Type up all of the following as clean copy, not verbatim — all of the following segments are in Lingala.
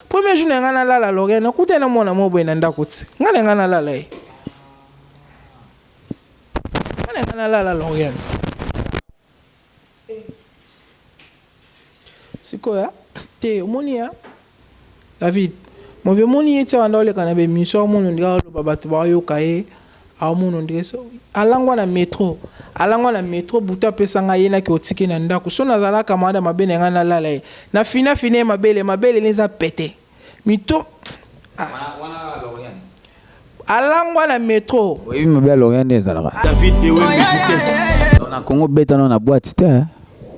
Premier jour ngana lala Lorraine akuta na mwana mobo ina ndakuti. Ngana lala e. Ngana lala Lorraine. Sikoya te monia David. Mo ve moni ete wanda ole kana be mission mo ndira lo babatu ba yo kae a mo ndire so. Alangwa na metro buta pesa nga yena ki otiki na ndako. So nazala kamada mabene ngana lala e. Na fina mabele leza pété. Mito wana Lorraine. Alangwa na metro. Oui, mabele Lorraine ezalaka. David de Wembe. Na Congo beta na boîte te.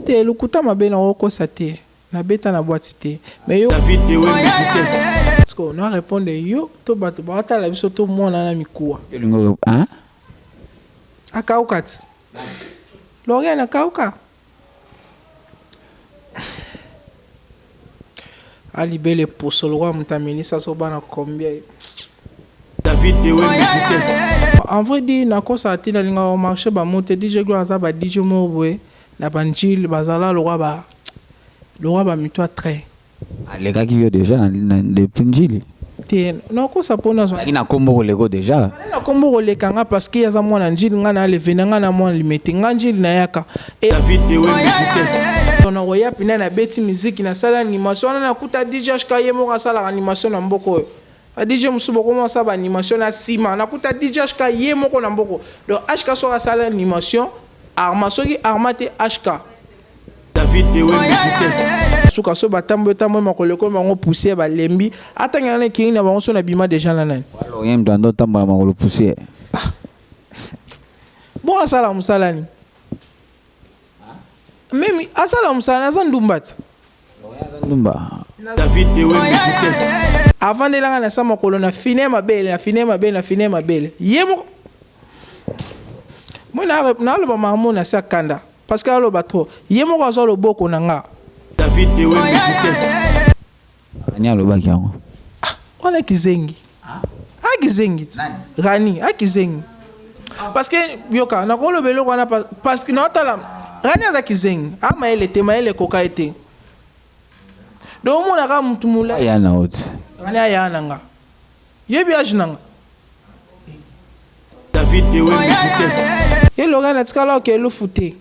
Te lukuta mabele oko sate. Na beta na boîte te. Mais yo David de Wembe. Parce qu'on a répondu yo to batu bata la biso to mona na mikuwa. Yo hein? Akaukati. Lorraine akauka. Ali bele posolo mutamini sa so bana combien. David de Wembe. En vrai dit na ko sa ti na linga au marché ba monte DJ Gloire za ba DJ Mobwe na banjil bazala le roi ba mitwa très. Les gars qui viennent déjà dans les Punjili. Non, quoi ça pour nous? Il na kombo lego déjà. Na kombo le kanga parce qu'il y a za mwana njili ngana le venanga na mwana limete nganjili na yaka. David de Wembe. On a roya pina na beti musique na sala animation na kuta DJ HK yemo ka sala animation na mboko. A DJ musubo comment ça ba animation na sima na kuta DJ HK yemo ko na mboko. Donc HK so ka sala animation arma soki armate HK. David de Wembe. Suka so batambo makoleko bango pousser ba lembi atanga na kingi na bango so na bima déjà na nani. Walo yem dando tamba makolo pousser. Bon asala musalani. Même asala musala za ndumbat. Ndumba. David de Wembe. Avant de la na sa makolo na fine mabele. Yemo. Moi na lo ba mamu na sa kanda. Parce que alo batro yemo ko zo lo boko na nga. David de Wembe. Anya lo baki yango. Ona kizengi. Akizengi. Rani akizengi. Parce que yoka na ko lo belo ko na parce que na otala Rani za kizengi. Ama ele tema ele koka ete. Do mo na ka mutumula ya na ot. Rani ya na nga. Yebi ajinanga. David de Wembe. Yelo gana tikala ke lu futé.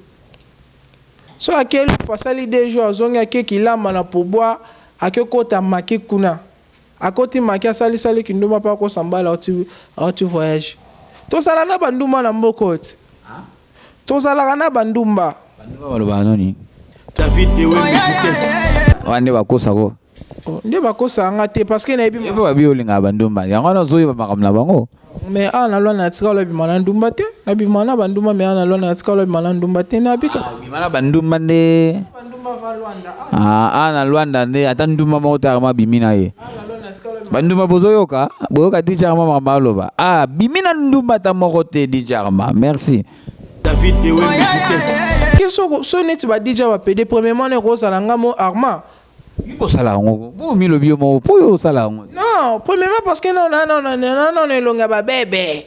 So akeli pasali des jours zonga ke kilamba na poboa akekota maki kuna akoti maki asali sali kinduma pa ko sambala oti voyage to sala na banduma na mbokoti to sala na bandumba baloba noni David de Wembe wande bakosa ko nde bakosa ngate parce que na ebi ba biolinga bandumba yango na zoyi ba makamla bango. Mais ana lona atika lo bimana ndumba te na bimana bandumba mais ana lona atika lo bimana ndumba te na bika bimana bandumba nde bandumba va Luanda ana Luanda nde ata ndumba mota ma bimina ye bandumba bozoyoka dijarma mabaloba bimina ndumba ta moko te dijarma. Merci David de Wembe. Keso so net ba dija ba pede premièrement ne rosa ngamo arma. Ibo sala ngo bo mi lo bio mo po yo sala ngo. Non, premièrement parce que non elonga ba bébé.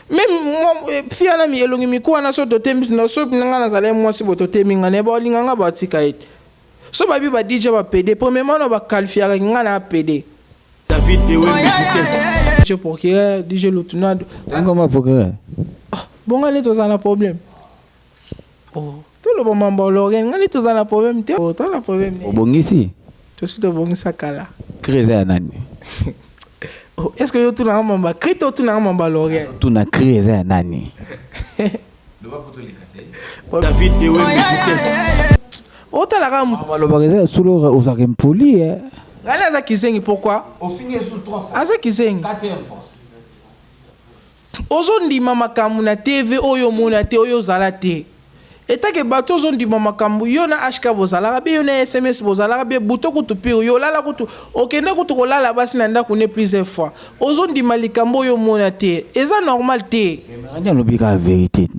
Même fia na mi elongi mi ko na so to tembi na so nga na sala mo si boto tembi nga ne ba linga nga ba tika et. So ba bi ba DJ ba PD premièrement no ba qualifier nga na PD. David de Wembe. Je pour que DJ Lutuna. Comment pour que? Bon nga to ça na problème. Oh. Tout le moment Lorraine ngani to za na problème te. Oh, to na problème. Obongisi. To si to bongisa kala. Créer nani. Oh, est-ce que yo tu na mamba krito tu na mamba Lorraine? Tu na créer nani. David de Wembe. Oh, tu la ram. Le bagage sur le osaka poli. Ngani za kizengi pourquoi? Au finir sous 3 fois. Aza kizengi. 4e fois. Ozondi mama kamuna TV oyo mona te oyo zala te. Eta ke bato zondi mama kambu yo na HK bozala be yo na SMS bozala be buto kutu pi yo lala kutu okende kutu ko lala basi na ndako ne plusieurs fois. Ozondi malikambo yo mona te. Eza normal te. Mais ngani lobika la vérité.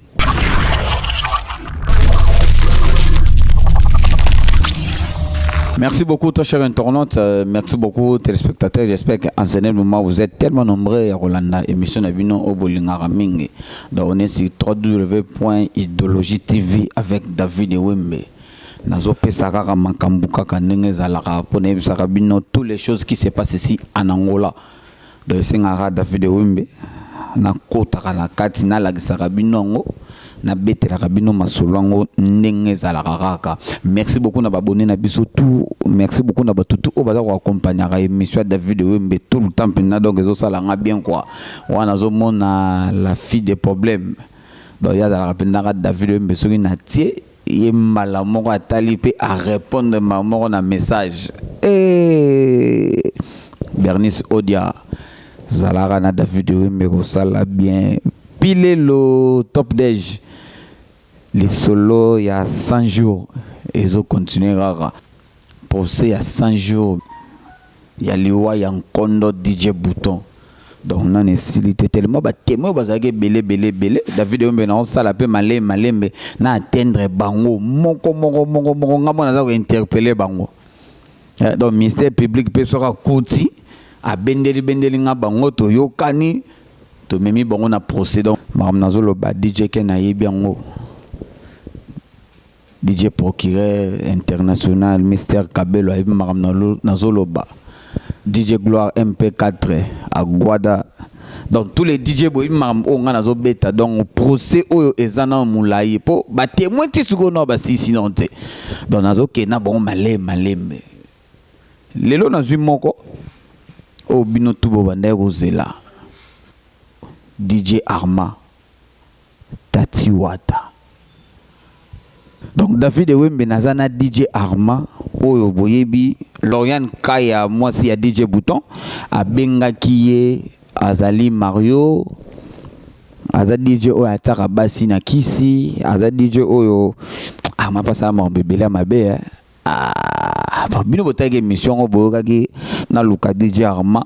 Merci beaucoup, toi, cher internaute. Merci beaucoup, téléspectateurs. J'espère qu'en ce moment, vous êtes tellement nombreux à Rolanda. Émission Nabino Obolingara Mingi. Donc, on est sur www.idologie TV avec David Wembe. nazopesa kaka makambo kaka ndenge ezalaka mpo nayebisaka bino toutes les choses qui se passent ici en Angola. Donc esengaka David Wembe nakotaka na kati nalakisaka bino yango nabetelaka bino masolo yango ndenge ezalaka kaka. Merci beaucoup na babone na biso tout. Merci beaucoup na batutu oyo baza koaccompagnaka émission ya David Wembe tout le temps mpena. Donc ezosalanga bien quoi, wana nazomona la fille des problèmes. Donc yazalaka mpendaka David Wembe soki na tie ye mbala moko atali mpe a répondre moko na message. Bernice Odia zalaka na David Wembe kosala bien pile le top déj les solos il y a 100 jours et ils ont continué rara pour ça il y a 100 jours il y a liwa ya Nkondo DJ Bouton. Donc on est tellement témoin bazake belé David Wembe na sala pe malembe na atteindre bango moko ngamona za ko interpeller bango. Donc ministère public pe soka koti a bendeli nga bango to yokani to memi bango na procédure maram nazolo ba DJ ke na yebi yango DJ procureur international Mr Kabelo ayebi maram nazolo ba DJ Gloire MP4 à Guada. Donc tous les DJ boy mam o nga nazo beta donc procès oyo ezana mulayi po ba témoin ti sukono ba si sinonte. Donc nazo ke na bon malembe. Lelo nazwi moko o bino tubo banda kozela. DJ Arma Tati Wata. Donc David Wembe nazana DJ Arma oyo boyebi Lorian Kaya moi si ya DJ Bouton a benga kiye azali Mario aza DJ oyo ataka basi na kisi aza DJ oyo ma pasa ma bebele mabe bino botake mission oboyoka ki na luka DJ Arma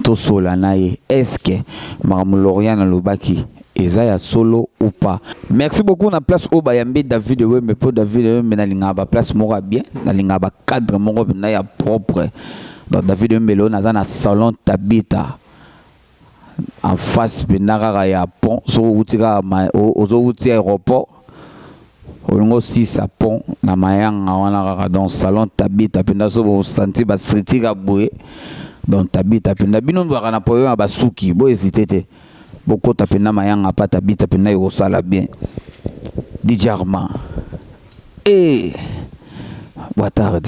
to sola na ye eske maramu Lorian lobaki Ezaya solo ou pas. Merci beaucoup na place au bayambe David Wembe pour David Wembe na linga ba place moko bien na linga ba cadre moko na ya propre. Donc David Wembe lo na na salon Tabita en face benara ya pont so utika ozo uti aéroport olongo 6 à pont na mayanga wana kaka donc salon Tabita penda so bo senti ba streetika boye donc Tabita penda bino mbaka na poyo ba suki bo hésiter beaucoup tapena mayanga pas Tabita pena yo sala bien DJ Arma boa tarde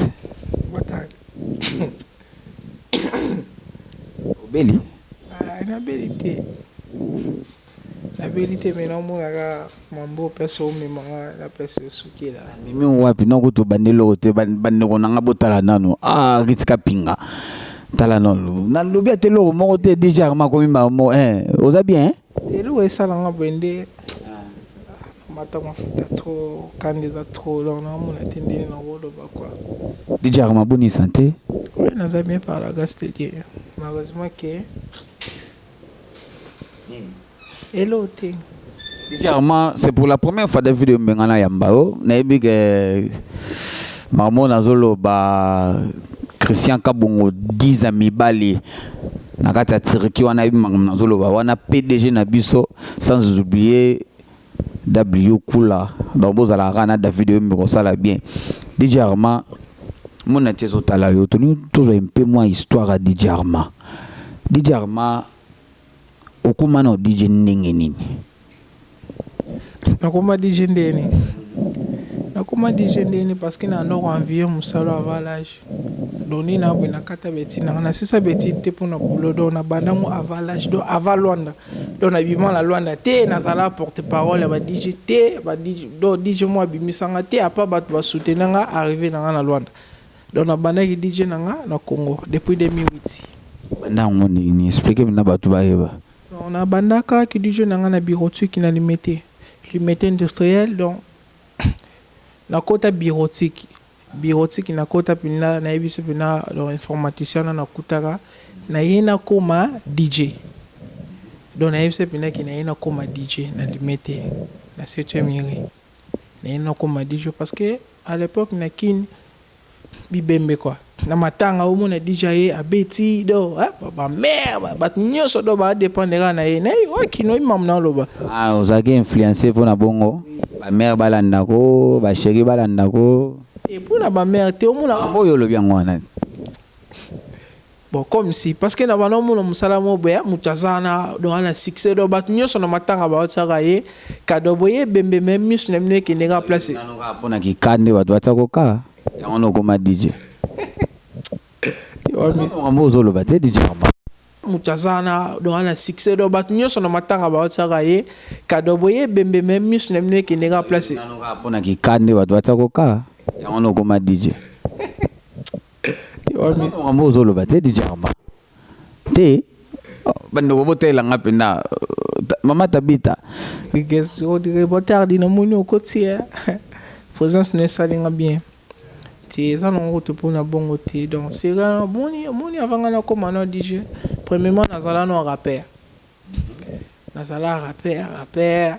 Beli na vérité mais non moi mambo perso mais la perso suki là mimi wapi noko to bandelo te bandeko nanga botala nano kitika pinga tala non na lobi atelo moko te DJ Arma komi mamo oza bien elo esala nga bende mata mafuta trop kandiza trop donc na mona tendeli na wolo ba quoi DJ Arma bonne santé oui naza bien par la gastérie malheureusement que hello thing DJ Arma c'est pour la première fois David Wembe ngana yambao na yebi que mamo nazolo ba Christian Kabongo 10 amis bali nakata tiriki wana yebi nazolo ba wana PDG na biso sans oublier W Kula donc bozala kana David Wembe ko sala bien DJ Arma mon atezo tala yo tonu tout un peu moins histoire à DJ Arma okuma no DJ ndenge nini nakoma DJ ndeni parce que na ndoko envier musalo avalage doni na bina kata beti na sisa beti te pona bulodo na bandamu avalage do avalwanda do na bima la lwanda te na sala porte parole ba DJ te ba DJ do DJ moi bimisanga te apa bat ba soutenanga arriver na lwanda do na bandaki DJ na Congo depuis 2008 bandango ni expliquer na batu ba yeba on a bandaka qui DJ na bureautique na limité industriel donc na kota bureautique na kota pina na ebiso pina donc informaticien na kutaka na yena koma DJ donc na ebiso pina ki na yena koma DJ na limité na 7e mairie na yena koma DJ parce que à l'époque na kin bibembe quoi na matanga au mona DJ ye abeti do ba mère ba nyoso do ba dépendera na ye na yo kino imam na loba ozaki influencé pour na bongo ba mère balanda ko ba chéri balanda ko et pour na ba mère te au mona boyo lo bien ngwana bon comme si parce que na bana mona musala mo boya mutazana do ana succès do ba nyoso na matanga ba otsaka ye kado boye bembe même mus na mne ki nega place nanoka pona ki kande ba doata ko ka yango no koma DJ Mambo zolo bate DJ Arma mutazana do ana succès do bat nyoso na matanga ba otsaka ye kado boye bembe même mus na mne ki nega place nanoka pona ki kande ba doata ko ka yango no koma DJ Mambo zolo bate DJ Arma te bando ko botela ngapi na mama tabita guess o dire botardi na moni o kotia présence ne salinga bien ti ça non route pour na bongo ti donc c'est là moni avant na comme na DJ premièrement nazala no rappeur nazala rappeur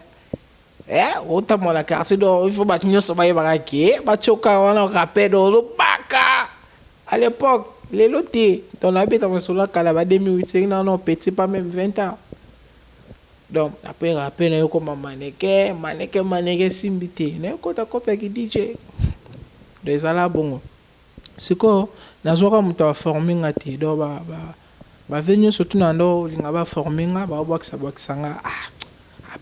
ota mo la quartier do il faut battre nyoso ba yeba ki ba choka wana rappeur do lo baka à l'époque les lotés dans la bête avant cela kala 2008 non petit pas même 20 ans donc après rappel na yo comme maneke simbité na yo kota kopia ki DJ des ala bongo siko nazoka muto former ngati do ba venir surtout na ndo linga ba former nga ba bwakisa nga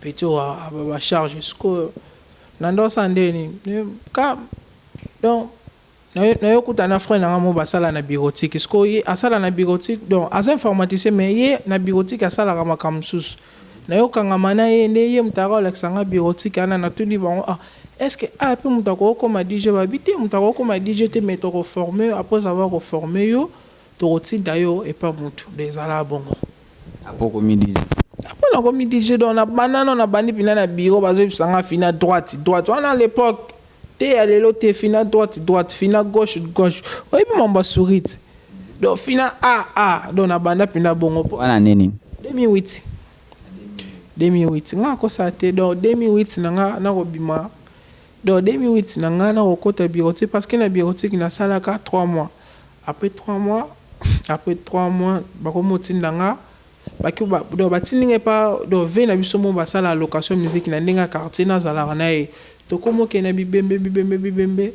petit ba charge siko na ndo sandeni ka donc na yo kuta na frère na mo basala na bureautique siko ye asala na bureautique donc as informaticien mais ye na bureautique asala kama kamsus na yo kangamana ye ne ye mutaka olexanga bureautique ana na tuni bango est-ce que pe mutako ko ma DJ ba bité mutako ko ma DJ te mettre ko former après avoir ko former yo to rotinda yo et pas mutu des ala bongo apoko midi après na ko midi DJ dans na banana na bandi pina na bureau bazo bisanga fina droite on à l'époque te alelo te fina droite fina gauche oyi bi mamba sourite donc fina donc na banda pina bongo wana nini 2008 nga ko sa te donc 2008 na ko bima donc 2008 na ko bureautique parce que na bureautique na salaka 3 mois après 3 mois ba ko motinda nga ba ki ba do batindinga pa do ve na biso mo ba sala location musique na ndinga quartier na zala na e to komo ke na bibembe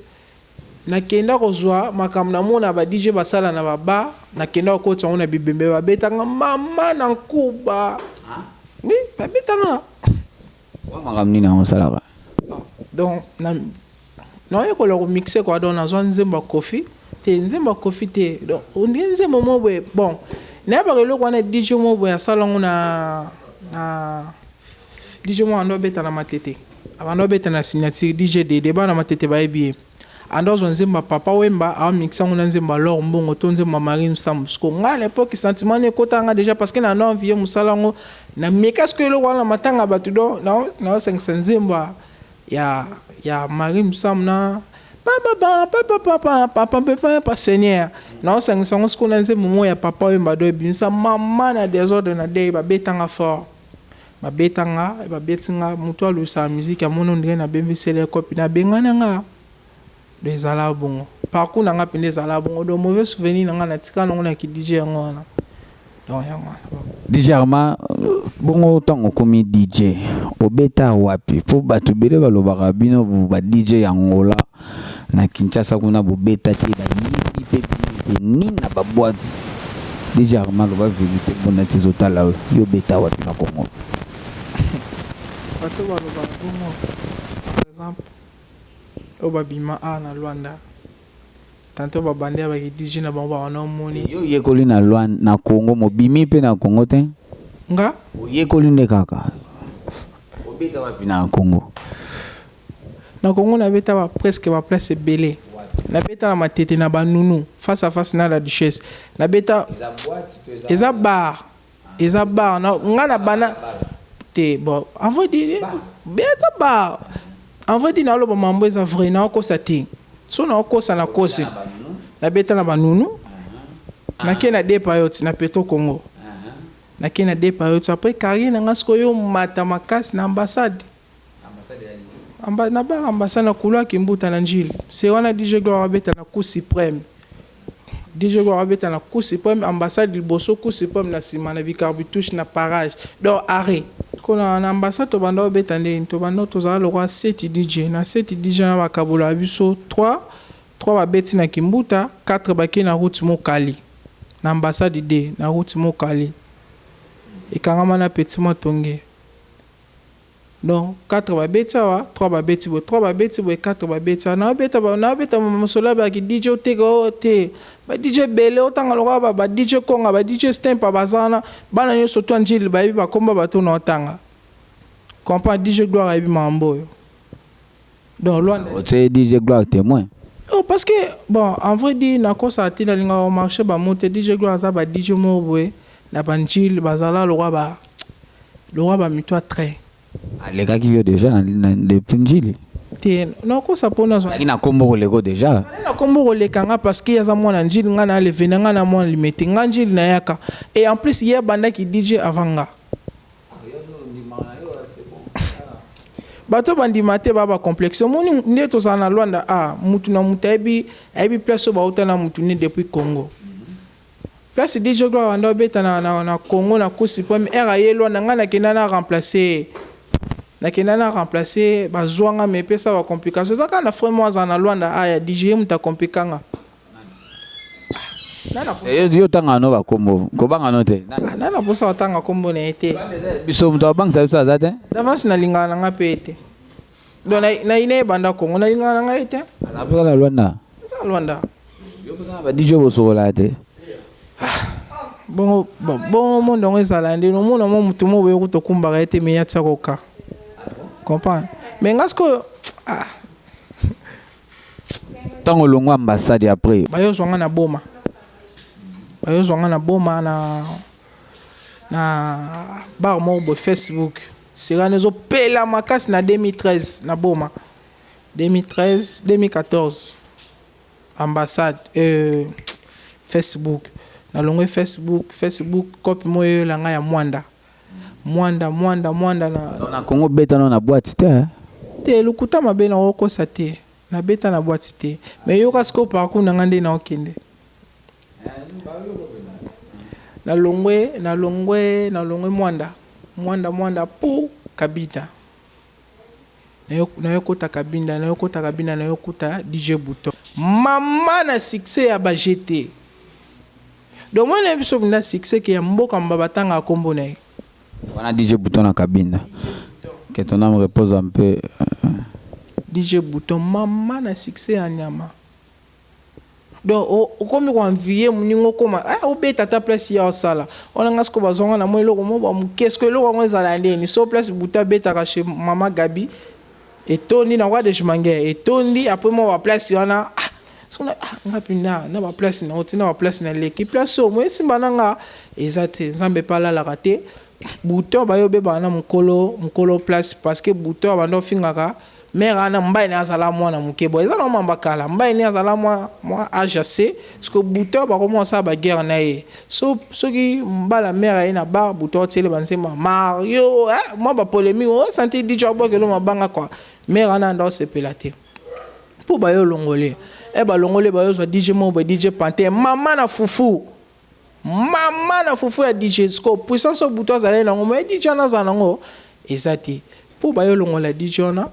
na kenda ko zwa makam na mona ba DJ ba sala na ba na kenda ko tsa na bibembe ba betanga mama na nkuba oui ba betanga wa makam ni na osala donc na no e ko lo mixer ko do na zwa nzemba coffee te donc on dit nzemba mo bon na ba lo ko na DJ mo bo ya sala na DJ mo ando beta na matete avant beta na signature DJ de ba na matete ba ebi ando zo nzemba papa wemba a mixa ngona nzemba lor mbongo to nzemba marine sam sko nga l'époque sentiment ne kotanga déjà parce que na non vie musalango na meka ce que lo wana matanga batu do na 500 nzemba ya marine sam na papa seigneur na 500 sko na nzemba mo ya papa wemba do binsa mama na désordre na day ba betanga fort ba betinga mutu alu sa musique ya mono ndenge na bembisele kopi na bengana nga des ala bongo parcours na nga pende zala bongo do mauvais souvenir na nga na tika na ngona ki DJ ngona donc yango DJ Arma bongo tango komi DJ obeta wapi po batu bele balobaka bino ba DJ ya Angola na Kinshasa kuna bobeta ti ba ni na ba boîte DJ Arma lo ba vérité bonati zotala yo beta wapi na Congo bato baloba bongo par exemple o babima na Luanda tanto babande ba DJ na bango ba moni yo yekoli na Luanda na Congo mobimi pe na Congo te nga o yekoli nde kaka obeta wapi na Congo na beta ba presque ba place belé na beta na matete na banunu face à face na la duchesse na beta eza bar na nga na bana te bon envoie dire beta bar envoie dire na lo ba mambo eza vrai na ko sa ting so na ko sa na kose na beta na banunu na ke na de payot na Petro Congo na ke na de payot après carrière na ngasko yo mata makasi na ambassade na bar ambassade na couloir kimbuta na njili c'est wana DJ Gloire abeta na cour suprême DJ Gloire abeta na cour suprême ambassade liboso cour suprême na sima na Vicarbitouche na parage donc arrêt kona na ambassade to banda obeta ndeni to banda tozala lokwa 7 DJ na 7 DJ na bakabola biso 3 babeti na kimbuta 4 baki na route Mokali na ambassade D na route Mokali ekangama na petit motonge donc 4 babeti wa 3 babeti bo 4 babeti na beta mosola ba ki DJ otego te ba DJ bele otanga lokwa ba DJ konga ba DJ stempa bazana bana nyoso to njili ba ba komba bato na otanga comprend DJ Gloire ebi mambo donc loin c'est DJ Gloire témoin. Oh, parce que, bon, en vrai, dit, na ko sa ti na linga au marché, ba monte DJ Gloire za ba DJ Moboé, na banjil, bazala, le roi ba mitoa très. Les gars qui viennent déjà dans les punjil. Tiens, na ko sa pona zo. Qui na kombo lego déjà. Na kombo le kanga parce que yaza mwana njil nga na le venanga na mwana limete nga njil na yaka. Et en plus, il y a banda qui DJ avanga. Bato bandimate baba complexe moni ndeto sana Luanda mutu na mutu ebi place ba utana mutu ni depuis Congo place DJ Gloire ando beta na Congo na kusi pom era ye Luanda ngana kinana remplacer bazwanga me pesa ba complication zaka na vraiment za Luanda ya DJ muta komplikanga yo tanga no ba kombo ko banga no te nana posa tanga kombo na ete biso muto banga sa zate davance na lingana nga pete donc na ine banda Congo na lingana nga ete ala peka la Luanda yo peka ba DJ boso la te bon monde on ezala ndi no mona mo mutu mo be kuto kumbaka ete me yatsa koka comprendre mais ngasko tango longo ambassade après bayo zonga na boma na bar mo Facebook sera nezo pela makasi na 2013 na boma 2014 ambassade Facebook na longo Facebook copie moyo la nga ya mwanda na Congo beta na boîte te lukuta mabe na okosa te na beta na boîte te mais yo kasko parcours na ngande na okende na longwe mwanda po kabinda na yokota kabinda na yokota DJ Bouton mama na succès ya ba GT donc moi na biso na succès ki ya mboka mbabatanga kombo na wana DJ Bouton na kabinda que ton âme repose un peu DJ Bouton mama na succès ya nyama donc okomi ko envier muningo koma obeta ta place ya osala ona ngasko bazonga na mo eloko mo ba qu'est-ce que eloko ngo ezala ndeni so place buta beta ka chez mama Gabi etondi na roi de Jumangue etondi après mo ba place wana sona ngapina na ba place na otina ba place na leki place o mo simba nanga ezate nzambe pala la raté Bouton ba yo be bana mukolo place parce que Bouton ba ndo fingaka mère ana mbaye na azala mwana mukebo ezala mamba kala mbaye ni azala mwa AJC parce que Bouton ba commencer ba guerre na ye so ki mbala mère ina bar Bouton tele bansema Mario moi ba polémique o santé DJ Boy que lo mabanga quoi mère ana ndo se pelate pour ba yo longolé ba longolé ba yo so DJ mo ba DJ Panté mama na fufu ya DJ sko puissance au Bouton azala na ngoma DJ na za nango ezati pour ba yo longola DJ na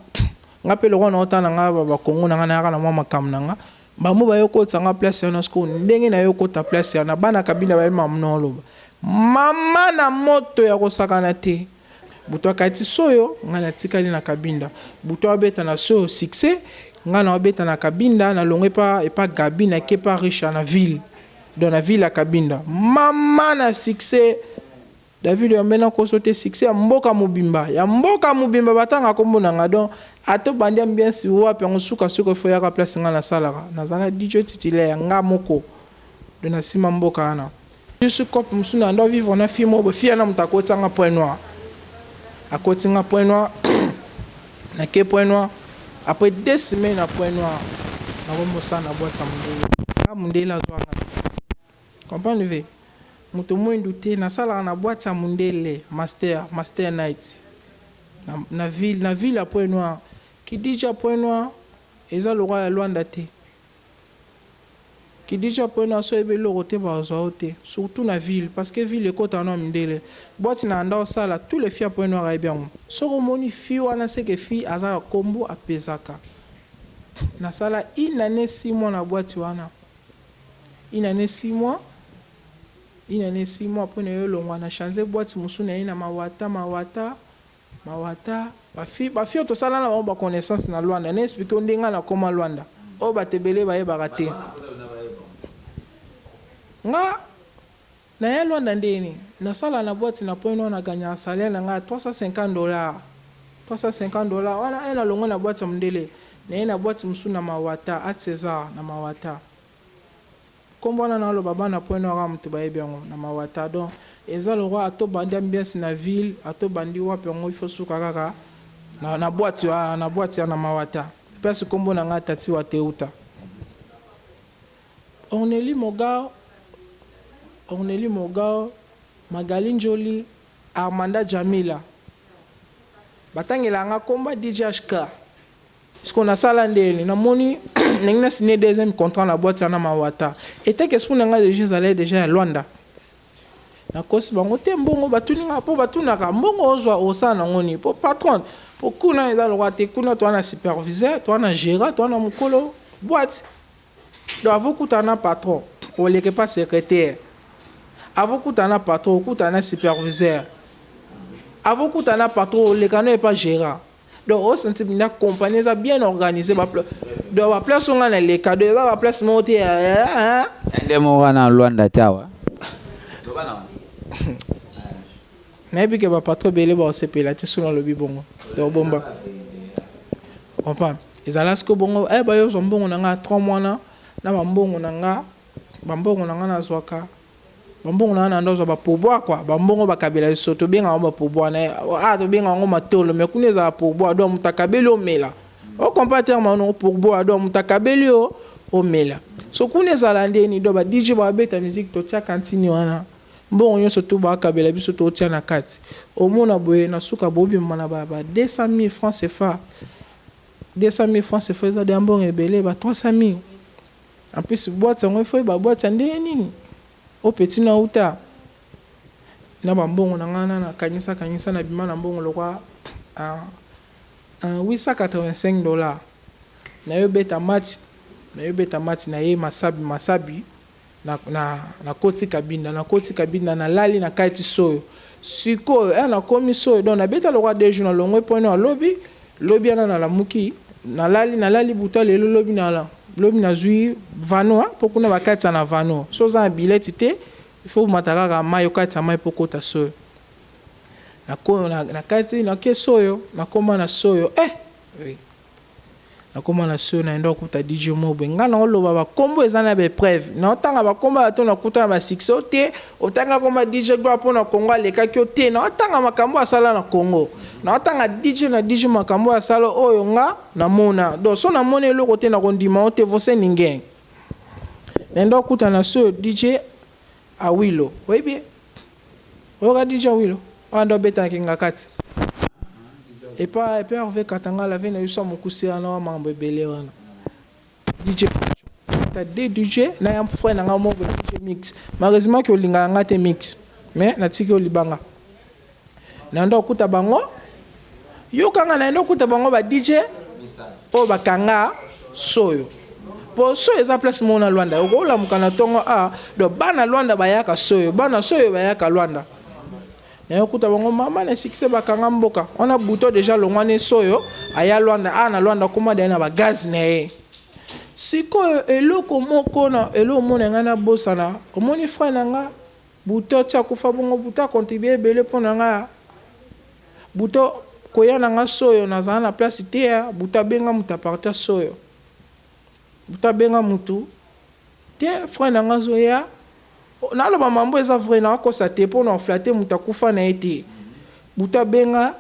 ngapelo kona otana nga ba Kongo na ngana kana mama kamnanga ba mo ba yoko tsanga place na sko ndenge na yoko ta place na bana kabina ba mamnolo mama na moto ya kosakana te Bouton kati soyo ngana tikali na kabinda Bouton abeta na so succès ngana abeta na kabinda na longwe pa Gabina ke pa riche na ville dans la ville à Kabinda mama na succès David ya mena ko sote succès mboka mubimba batanga kombo nanga donc ato bandia bien si wapi ngosuka suka fo ya ka place ngana salara nazana DJ titulaire nga moko de na sima mboka ana je suis cop musuna ndo vivre na fimo bo fia na mutako tsanga point noir akotinga point noir na ke point noir après 2 semaines à point noir na bombo sana boîte ya mundela zwanga comprendre muto mwindu te na sala na boîte ya mundele master night na ville à point noir Kidija Point Noir eza le roi ya Luanda te. Kidija Point Noir so ebe loko te bazwa te, surtout na ville parce que ville ekota na mindele. Boîte na anda osala tous les filles Point Noir ebiango. So romoni fille wana c'est que fille aza kombo apezaka. Na sala une année 6 mois na boîte wana. Une année 6 mois. Une année 6 mois après na longwa na changer boîte musu na ina mawata. Ba fille to sala na ba connaissance na Luanda, na expliquer ndinga na koma Luanda. O ba tebele ba yeba raté. Nga na ya Luanda ndeni na sala na boîte na Point Noir na gagner salaire na nga $350. $350 wana ela longo na boîte mndele. Na ina boîte musu na mawata at César na mawata. Kombona na lo baba na Point Noir mutu ba yebiango na mawata donc eza le roi ato bandi ambiance na ville ato bandi wapi ngo il faut suka kaka na boîte na mawata parce kombona nga tati wa teuta Orneli Mogao Magali Njoli Armanda Jamila batangela nga komba DJ HK ce qu'on a sala ndeni na moni nengna signé deuxième contrat na boîte na mawata était que pour nga déjà aller déjà à Luanda na kosi bango te mbongo batuninga po batunaka mbongo ozwa osana ngoni po patron po kuna eza le roi te kuna toi na superviseur toi na gérant toi na mukolo boîte do avokuta na patron o leke pas secrétaire avokuta na patron okuta na superviseur avokuta na patron o leka na pas gérant. Donc, au senti que la compagnie est bien organisée. Donc, la place où on a les cadeaux, la place où on a des mots en Luanda. Mais que pas trop belé ba se pelate sur le bibongo. Donc bomba. On parle. Les alasko bongo eh ba yo zombongo nanga 3 mois na mbongo nanga na zwaka. Bambongo na ndozo ba pourboire quoi bambongo bakabela soto benga ba pourboire na to benga ngo matolo mais kuneza pourboire do mutakabeli o mela o comparateur no pourboire do mutakabeli o mela so kuneza landeni do ba DJ ba beta musique to tia cantine wana mbongo nyo soto ba kabela biso to tia na kati o mona boye na suka bobi mana ba 200,000 francs CFA 200,000 francs CFA za de mbongo ebele ba 300,000 en plus boîte ngo faut ba boîte ndeni au petit na uta na bambongo na ngana na kanyisa na bima na mbongo lokwa $885 na yo beta match na ye masabi na koti kabinda na lali na kaiti soyo siko na komi soyo donc na beta lokwa de journal longo point na lobby ana na lamuki na lali buta lelo lobby na zui vanoa poko na bakati na vanoa so za billet te il faut mataka mayo kati mai poko ta soyo na kati na ke soyo na koma na soyo oui na koma na soyo na ndo kuta DJ Mobe ngana oloba ba kombo ezana be preuve na otanga ba kombo ato na kuta ma succès te otanga koma DJ Gloire pona Kongo leka kyo te na otanga makambo asala na Kongo na otanga DJ makambo asala oyo nga na mona do so na mona eloko te na kondima te vose ningeng na ndo kuta na soyo DJ Awilo webi oga DJ Awilo ando beta kinga kati et pas avec Katanga la veine yusa mukusi ana mambo ebele wana DJ ta DJ na yam frère na ngamo DJ mix malheureusement que olinga ngate mix mais na tiki olibanga na ndo kuta bango yo kanga na ndo kuta bango ba DJ o bakanga soyo po soyo eza place mona Luanda okola mukana tongo do bana Luanda bayaka soyo bana soyo bayaka Luanda na yokuta bango mama na succès bakanga mboka on a buto déjà longwane soyo aya Luanda na Luanda koma na ba gaz na ye siko eloko moko na elo mona ngana bosana omoni frère nanga buto tia kufa bongo buto contribuer belé pona nga buto koya nanga soyo na zana place te buto benga muta parta soyo buto benga mutu te frère nanga zoya na lo mambo eza vrai na ko sa te pona flatter muta kufa na ete buta benga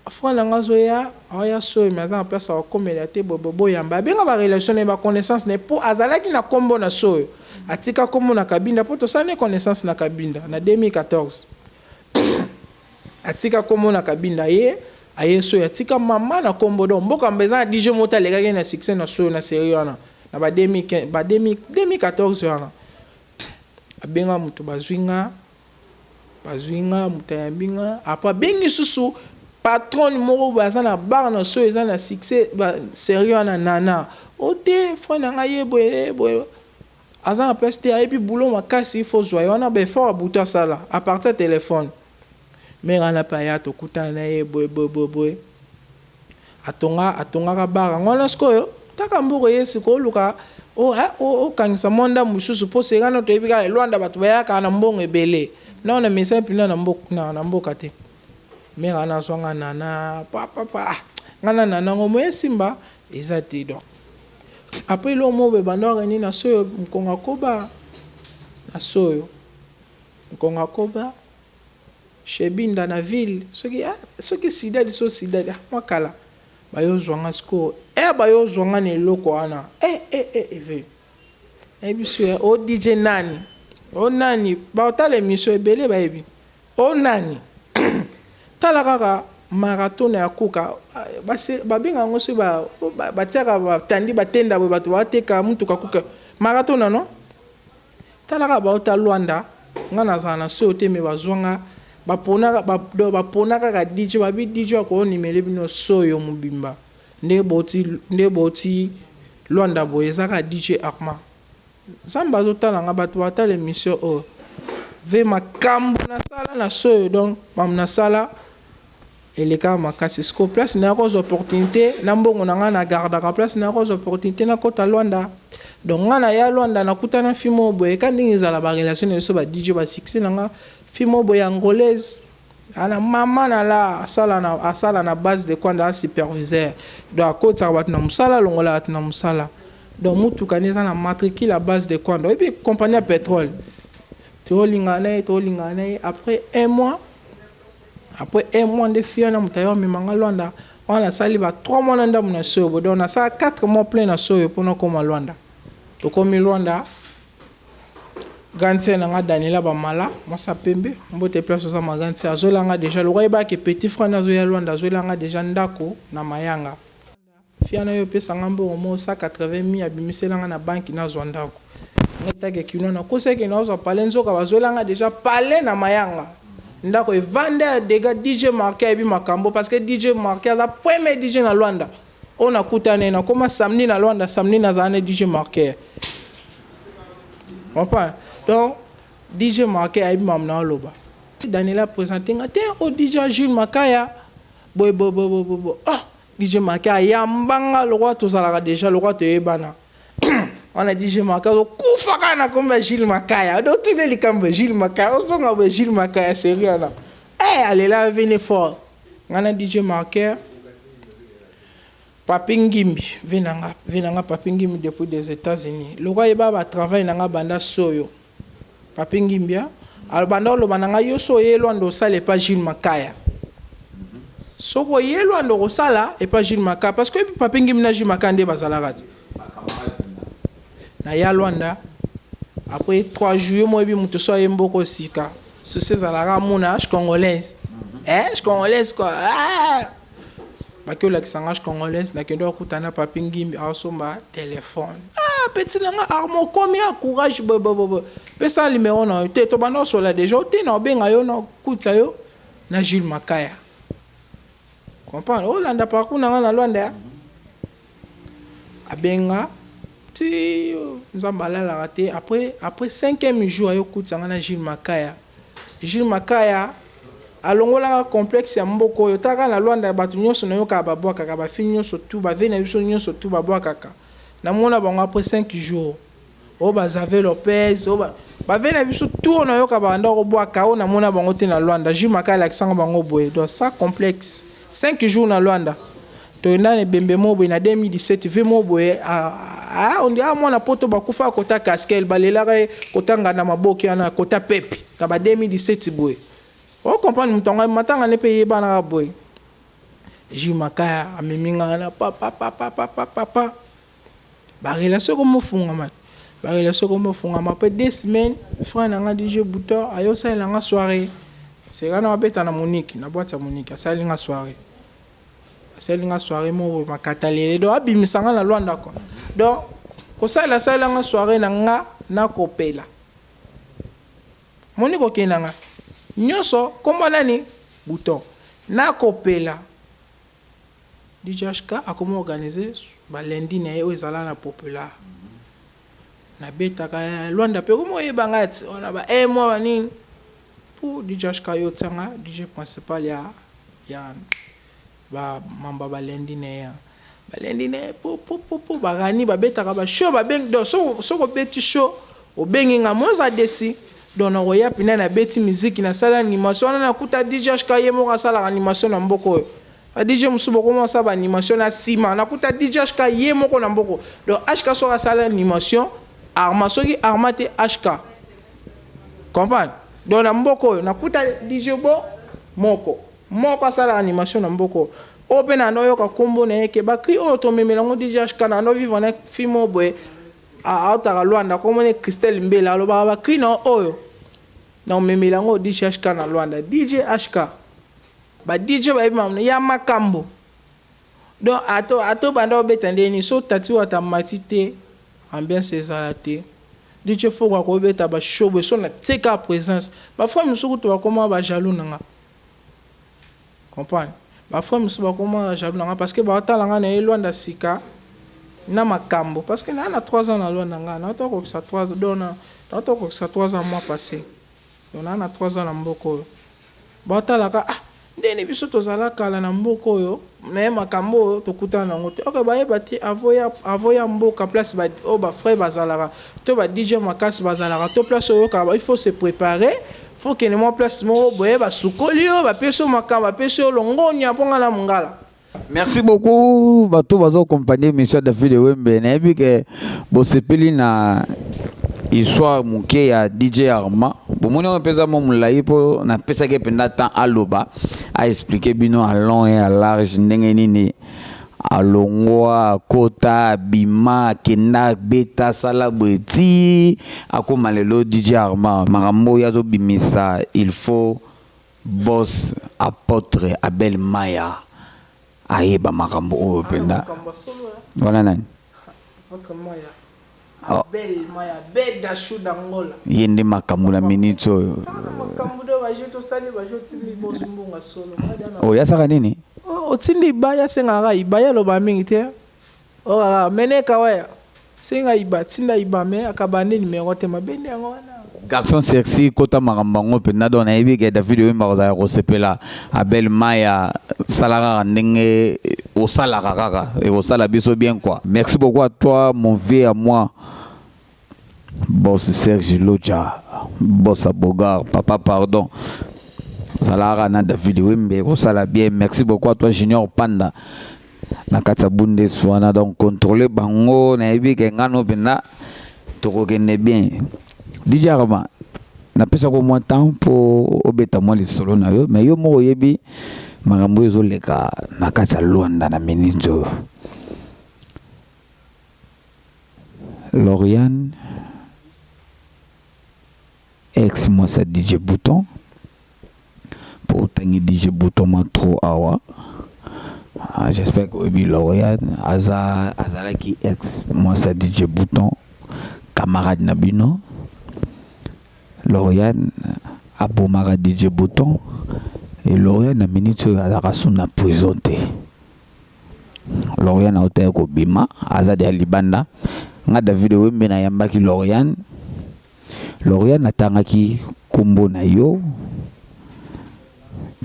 frère nanga zoya aya soyo maintenant place a komela te bobo yamba benga ba relation et ba connaissance ne po azalaki na kombo na soyo atika kombo na kabinda po to sane connaissance na kabinda na 2014 atika kombo na kabinda ye ayeso ya tika mama na kombo do mboka mbeza DJ Mota lekaki na succès na so na série wana na ba 2014 wana abenga mutu bazwinga mutayambinga apa bengi susu patron moko baza na bar na so eza na succès ba série wana nana ote fona nga yeboye aza na place te ayebi boulot makasi il faut zoya wana be fort abuta sala à partir téléphone mera na paya tokutana na ye boye atongaka bar ngona sikoyo taka mboko yesi ko luka o kangisa monda mususu po sengana toyebi ka Luanda bato bayaka na mbongo ebele na misa mpina na mboka te mera na swanga nana papa ngana nana ngomo esimba eza te donc après lo mo be bando reni na soyo mkonga koba na soyo mkonga koba shebinda na ville soki sida so sida makala bayo zwanga sko bayo zwanga ne loko wana ve biso ya o DJ nani o nani ba otale miso ebele ba ebi o nani tala kaka marathon ya kuka babenga ngoso batiaka batandi batenda bo bato bateka mutuka kuka marathon no tala kaka ba ota Luanda ngana zana so te me bazwanga bapona kaka DJ babi DJ ko nimele bino soyo mubimba nde boti Luanda boye zaka DJ Arma zamba zotala nga bato batale mission o ve makambo na sala na soyo donc mam na sala eleka makasi sko place na cause opportunité na mbongo na nga na gardaka place na cause opportunité na kota Luanda donc nga na ya Luanda na kutana fimo boye kandi ngizala ba relation na so ba DJ ba succès na nga fimo boye angolaise ana mama na la asala na base de kwanda superviseur donc akota bat na musala longola bat na musala donc mutu kaneza na matricule la base de kwanda et puis compagnie à pétrole to lingana après un mois de filles na mutayo mimanga Luanda on a sali ba 3 mois na ndamu na soyo donc on a ça 4 mois plein na soyo pour na koma Luanda to komi Luanda gantie na nga Daniela ba mala mosa pembe mbote place za magantie azolanga déjà le roi ba ke petit frère na zo ya Luanda azolanga déjà ndako na mayanga fiana yo pesa ngambo au moins 180,000 abimiselanga na banki na zo ndako ngetake kino na koseke na zo palenzo ka bazolanga déjà palé na mayanga ndako e vendre des DJ marqué ebi makambo parce que DJ marqué la premier DJ na Luanda on a kutane na koma samedi na Luanda samedi na zane DJ marqué enfin donc DJ marqué ebi mamna loba Daniela présenté ngate o DJ Jules Makaya boy DJ marqué ya mbanga le roi to zalaka déjà le roi te ebana on a DJ Makaya kufa kana comme Jules Makaya donc tous les likambo Jules Makaya on songa be Jules Makaya sérieux là allez là venez fort on a DJ Makaya Papingimbi venanga Papingimbi depuis des États-Unis le roi eba travaille nanga banda soyo Papingimbi al banda lo bananga yo soyo Luanda sale pas Jules Makaya soko ye Luanda sala et pas Jules Makaya parce que Papingimbi na Jules Makaya nde bazalaka na ya Luanda après 3 jours moi bi mutu so yemboko sika so ces alara monage congolaise congolaise quoi bakyo la kisanga congolaise na kendo kutana Papingimbi asomba téléphone petit nanga armo combien courage pesa numéro na te to bando so la déjà te na benga yo na kuta yo na Jules Makaya comprendre Hollanda parcours na Luanda abenga ti nzambala la raté après 5e jour ayo kutanga na Jules Makaya alongola complexe ya mboko yo taka na Luanda batu nyonso na yo ka babwaka ka ba finyo so tout ba vena biso nyonso tout babwaka ka na mona bango après 5 jours o bazave Lopez o ba vena biso tout na yo ka ba ndako bwaka o na mona bango te na Luanda Jules Makaya la kisanga bango boye donc ça complexe 5 jours na Luanda to ndane bembe mobo na 2017 ve mobo on dit mwana poto bakufa kota casquel balelaka kotanga na maboki na kota pepi na ba 2017 boye o comprendre mutonga matanga ne paye bana boye Jules Makaya ameminga na papa ba relation comme fungama après 2 semaines frère nanga DJ Boutor ayo sa langa soirée c'est kana beta na Monique na boîte ya Monique sa linga soirée asalinga soirée mo makatalele do abimisanga na Luanda quoi donc kosala salanga soirée na nga na kopela moni kokenanga nyoso kombo nani bouton na kopela DJ HK a comment organiser ba lundi na yo ezala na populaire na betaka Luanda pe comment yebanga on a ba mois nini pour DJ HK yo tsanga DJ principal ya ba mamba ba lundi na ya ba lundi na po ba gani ba betaka ba show ba beng do so ko beti show o bengi nga moza desi don roya pina na beti musique na sala animation na kuta DJ HK yemo ka sala animation na mboko a DJ musubo commence ba animation na sima na kuta DJ HK yemo ko na mboko donc HK so ka sala animation arma soki armate HK comprendre donc na mboko na kuta DJ bo moko sala animation na mboko open na noyo ka kombo na yeke ba kri o to memelango DJ HK na no vivre na film boy a Ouattara Luanda comme on est Christelle Mbela lo ba kri na oyo na memelango DJ HK na Luanda DJ HK ba DJ ba imam ya makambo donc ato banda obetande ni so tati wata matite ambiance ezalate DJ faut ko beta ba show be so na teka présence ba fois musuku to ba comment ba jaloux nanga comprendre ba fois musuku ba comment jaloux nanga parce que ba talanga na Luanda sika na makambo parce que na 3 ans na Luanda nga na to ko sa 3 dona na to ko sa 3 ans mois passé donc na 3 ans na mboko ba talaka ndeni biso tozala kala na mboko yo na makambo tokutana ngote ok ba yebati avoya mboka place ba o ba frère bazalaka to ba DJ makasi bazalaka to place yo ka il faut se préparer faut que ne mo place mo boye ba sukolio ba peso makamba peso longonya ponga na mungala. Merci beaucoup bato bazo accompagner monsieur David Wembe na ebi ke bosepeli na histoire muke ya DJ Arma bomoni on pesa mo mulai po na pesa ke penda temps aloba a expliquer bino à long et à large ndenge nini alongwa kota bima kenda beta sala beti akoma lelo DJ Arma marambo ya zo bimisa il faut boss apôtre Abel Maya ayeba makambo o penda voilà nani Maya Abel Maya beda shuda ngola yende makambo la minute oyo makambo do bajeto sali bajoti mi bozumbunga solo o ya saka nini o tindi baya senga ibaya lo ba mingi te o mene kawaya senga iba tinda iba me akabande numéro te mabende ngona garçon sexy kota makambango penda do na ebi ke David Wemba ko za ko sepela Abel Maya salara ndenge au salara kaka et au sala biso bien quoi. Merci beaucoup à toi mon vieux à moi boss Serge Loja boss Abogar papa pardon salara na David Wembe au sala bien. Merci beaucoup à toi Junior Panda na kata Bundeswana donc contrôler bango na ebi ke ngano penda to ko kende bien. DJ Arma na pesa ko moins temps pour obeta moi les solo na yo mais yo mo yebi makambo ezo leka na kati ya Luanda na minito Lauriane ex moi ça DJ Bouton pour tangi DJ Bouton ma trop awa j'espère que obi Lauriane azala qui ex moi ça DJ Bouton camarade Nabino Lauriane abomara DJ Bouton et Lauriane na minute à la raison na présenté Lauriane a hôtel ko bima azade alibanda nga David Wembe na yambaki Lauriane atangaki kombo na yo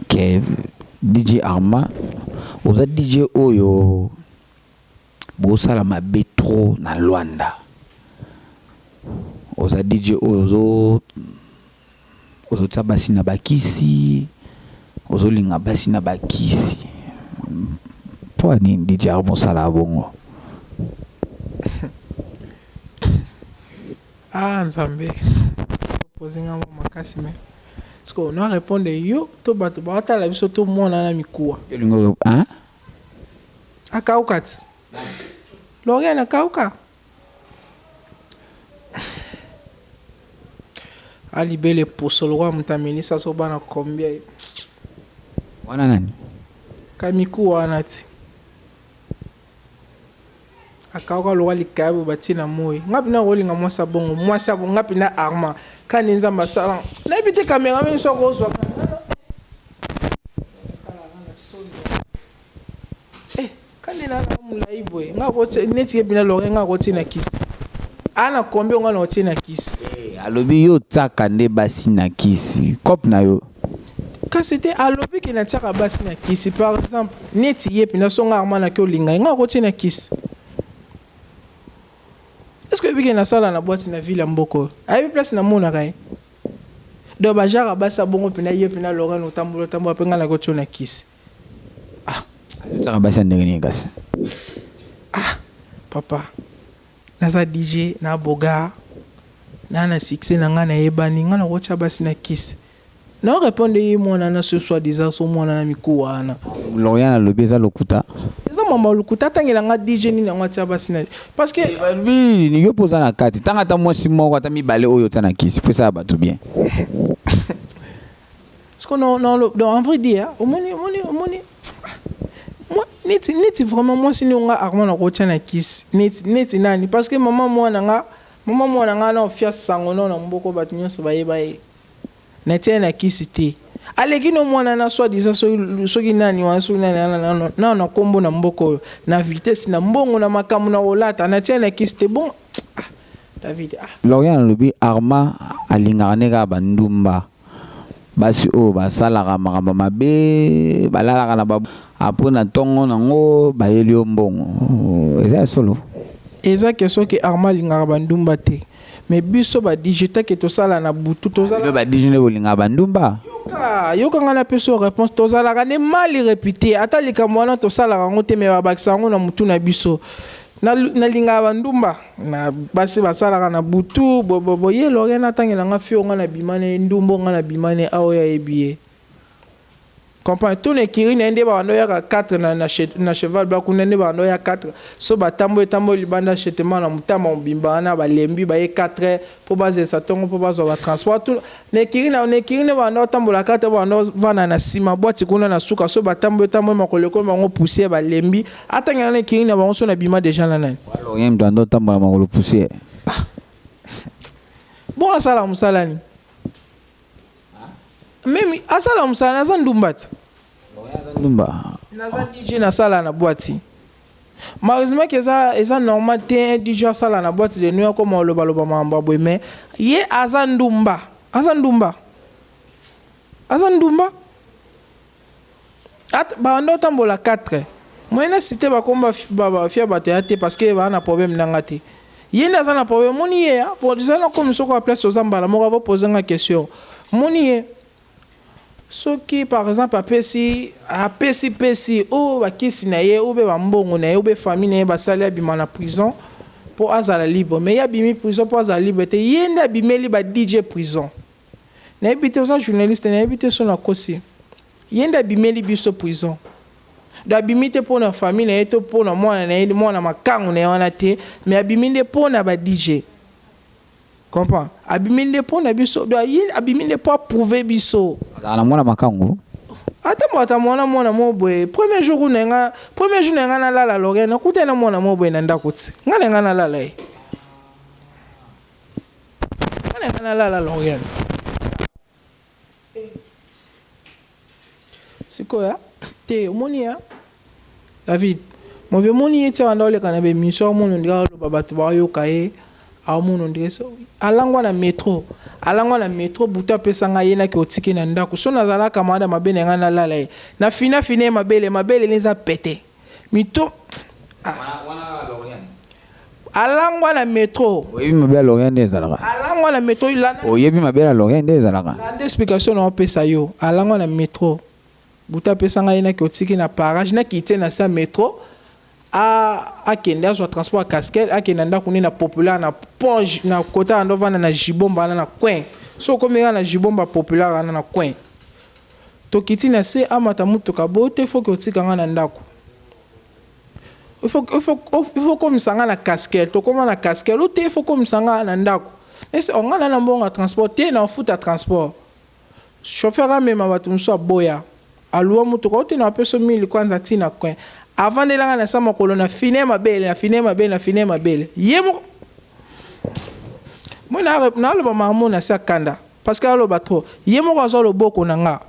ke DJ Arma oza DJ oyo bo sala mabe trop na Luanda oza DJ oyo ozo tabasi na bakisi ozolinga basi na bakisi po ani DJ Arma sala bongo nzambe pozinga mo makasi me sko no répondre yo to bato ba tala biso to mona na mikuwa yolingo hein akaukati Lauriane akauka Ali bele posolo wa mtamini sasa bana combien wana nani kamiku wana ti akauka loka likabo batina moi ngapi na rolinga mwasa bongo ngapi na arma kani nzamba sala na bite kamera meni so ko zwa kani na mulai boy ngako neti ebina loka ngako tina kisi ana kombe ngana otina kisi alobi yo tsaka nde basi na kisi kop na yo kasi c'était alobi ki na tsaka basi na kisi par exemple neti yepina so ngama na ko linga ngako tina kisi. Est-ce que vous avez sala na boîte na ville mboko? Ayi place na mona kai. Do ba jara basa bongo pina ye pina loga no tambulo penga na ko chona kisi. Ah, tsaka basa ndenge kasi. Ah, papa. Naza DJ na boga. Na succès na ngana yebani ngana ko cha basi na kisi. Na répondre yi mona na ce soit disant so mona na mikuwana. Lorian a lobi za lokuta. Maman lukuta tangela nga DJ ni ngwa tia basina parce que bi ni yo poza na kati tanga ta mwasi moko ata mi bale oyo tana kisi faut ça ba tout bien ce qu'on non en vrai dire omoni moi neti vraiment moi si nga arma na ko tia na kisi neti nani parce que maman moi na nga na ofia sango na mboko bat nyonso ba yebaye na tia na kisi te aleki no mwana na soi disant soki nani wa so nani na kombo na mboko na vitesse na mbongo na makamu na olata na tia na kiste bon David Lorian lobi arma alinga neka bandumba basi o basala makambo mabe balala na babu apona tongo nango bayeli mbongo eza solo eza keso ke arma alinga bandumba te mais biso ba digital ke to sala na butu to sala ba digital bolinga bandumba yoka ngana peso réponse to sala ne mal répété ata likamwana to sala ngo te me babakisa ngo na mutu na biso na linga bandumba na basi basala na butu bo ye Lorian atangela nga fio nga na bimane ndumbo nga na bimane aoya ebie comprends tout ne kiri na ndeba bando ya 4 na cheval ba kuna ndeba bando ya 4 so batambo libanda chetema na mutama mbimba na balembi ba ye 4 po baze sa tongo po bazo ba transport tout ne kiri ne bando tambo la 4 bando vana na sima boîte kuna na suka so batambo makoleko bango pousser balembi atanga ne kiri na bango so na bima déjà na nani walo yem dando tambo la makolo pousser bon asala musalani même asala musala za ndumbat ndumba naza DJ na sala na boîte malheureusement que eza normal te DJ sala na boîte de nuit comme loba mamba boy mais ye azandumba at ba ndo tambola 4 moyena cité ba komba ba fia bateate parce que ba na problème nangati ye ndaza na problème moni ye pour dire na comme soko a place aux ambala mo va poser une question moni ye soki par exemple apesi o bakisi na ye ou be bambongo na ye ou be famille na ye basali abima na prison pour azala libre mais ya bimi prison pour azala libre te yende abimeli ba DJ prison na ebite osa journaliste na ebite so na kosi yende abimeli biso prison da bimite pour na famille na ye to pour na mwana na ye mwana makangu na ye wana te mais abiminde pour na ba DJ comprends abiminde pour na biso do yende abiminde pour prouver biso ala mwana makangu ata mwana mo boy premier jour na nga na lala Lorian akuta na mwana mo boy na ndakuti nga na lala e nga na lala Lorian sikoya te omoni ya David mo ve moni ete wanda ole kana be mission mo ndika lo babatu ba yoka ye a mo ndika so alangwa na metro buta pesa nga yena ki otiki na ndako so nazala kamada mabele nga na lala ye na fina mabele leza pété mito wana Lorian alangwa na metro oyebi mabele Lorian ndezalaka alangwa na metro ilana oyebi mabele Lorian ndezalaka la explication na pesa yo alangwa na metro buta pesa nga yena ki otiki na parage na kite na sa metro a kenda so transport casquette a kenda ndako ni na populaire na ponge na kota ndovana na jibomba na coin so komeka na jibomba populaire na coin to kiti na se amata mutuka bote faut que otika nga na ndako il faut comme sanga na casquette to koma na casquette ote il faut comme sanga na ndako ese onga na mbonga transport te na futa transport chauffeur a même bato muso boya aluwa mutuka ote na peso 1000 kwanza tina coin avant de la na sama kolo na fine mabele na fine mabele na fine mabele yemo moi na lo mamu na sakanda parce que lo batro yemo ko zo lo boko na nga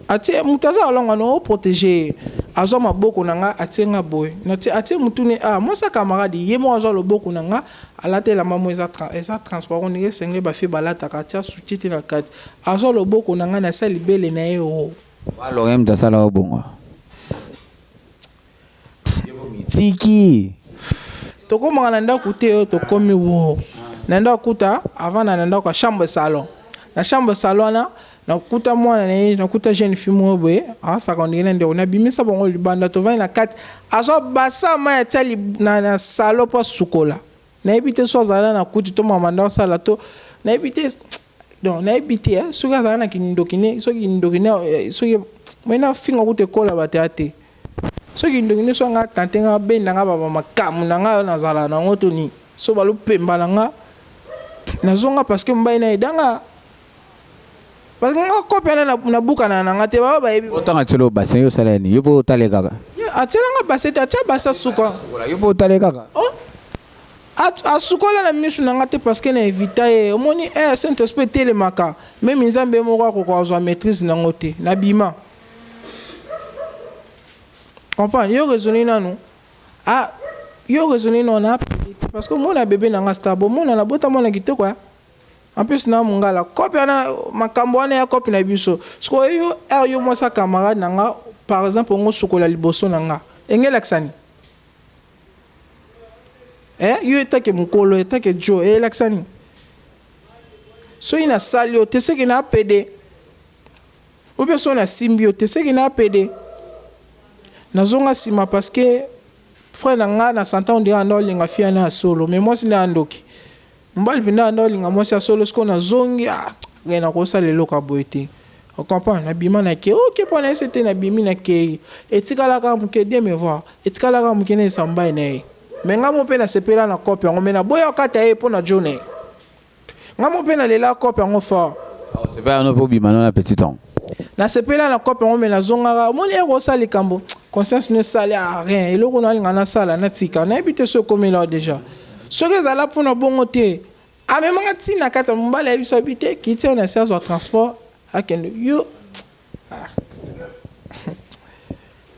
atie mutaza olonga no protéger azo maboko na nga atie nga boy na atie mutune moi sa camarade yemo zo lo boko na nga alate la mamu eza transparent ni senge ba fi balata ka tia sous-titre na kat azo lo boko na nga na sali bele na yo alors même dans ça là bon tiki toko manga nda kuté to komi wo nanda kuta avant na nanda ka chambre salon na chambre salon na kuta mwana na kuta jeune fille mo boye ça quand ngene ndo na bimisa bongo libanda to va na 4 azo basa ma ya tali na salon pa sukola na ebité so zala na kuti to mama nda sala to na ebité donc na ebité suka zala na kindokine so kindokine so mena finga kute kola batate so kindokine so nga tante nga benda nga baba makamu na nga na zala na ngoto ni so balu pemba na nga na zonga parce que mbaina idanga parce que nga kopia na buka na nga te baba yebi otanga tshelo bassin yo salani yo po tale kaka atela nga bassin ta basa suka yo po tale kaka oh asukola na misu na nga te parce que na evita e omoni Saint-Esprit telemaka même nzambe moko ko ko zo maîtrise na ngote na bima comprendre yo raisonner nanu yo raisonner non na parce que mon bébé na nga stable mon na bota mon na kitoko en plus na mungala copie na makambo wana ya copie na biso sko yo mo sa camarade na nga par exemple ngo sukola liboso na nga engela ksani yo etake mukolo etake jo laksani so ina salio te seki na pede ou bien so na simbio te seki na pede na zonga sima parce que frère na nga na santa on dira ndolinga fia na solo mais moi sina andoki mbali binda ndolinga moi sa solo sko na zongi ngena ko salelo ka boete on comprend na bima na ke OK pour na c'était na bimi na ke etikala ka muke de me voir etikala ka muke ne samba ne mais nga mo pe na sepela na copie ngo mena boya kata e po na journée nga mo pe na lela copie ngo fort c'est pas un peu bima na petit temps na sepela na copie ngo mena zonga mo le ko sali kambo conscience ne sale à rien et le qu'on a ngana sala na tika na habité ce comme là déjà ce que ça là pour na bon côté a même ngati na kata mbala biso habité qui tient na service de transport à kendo yo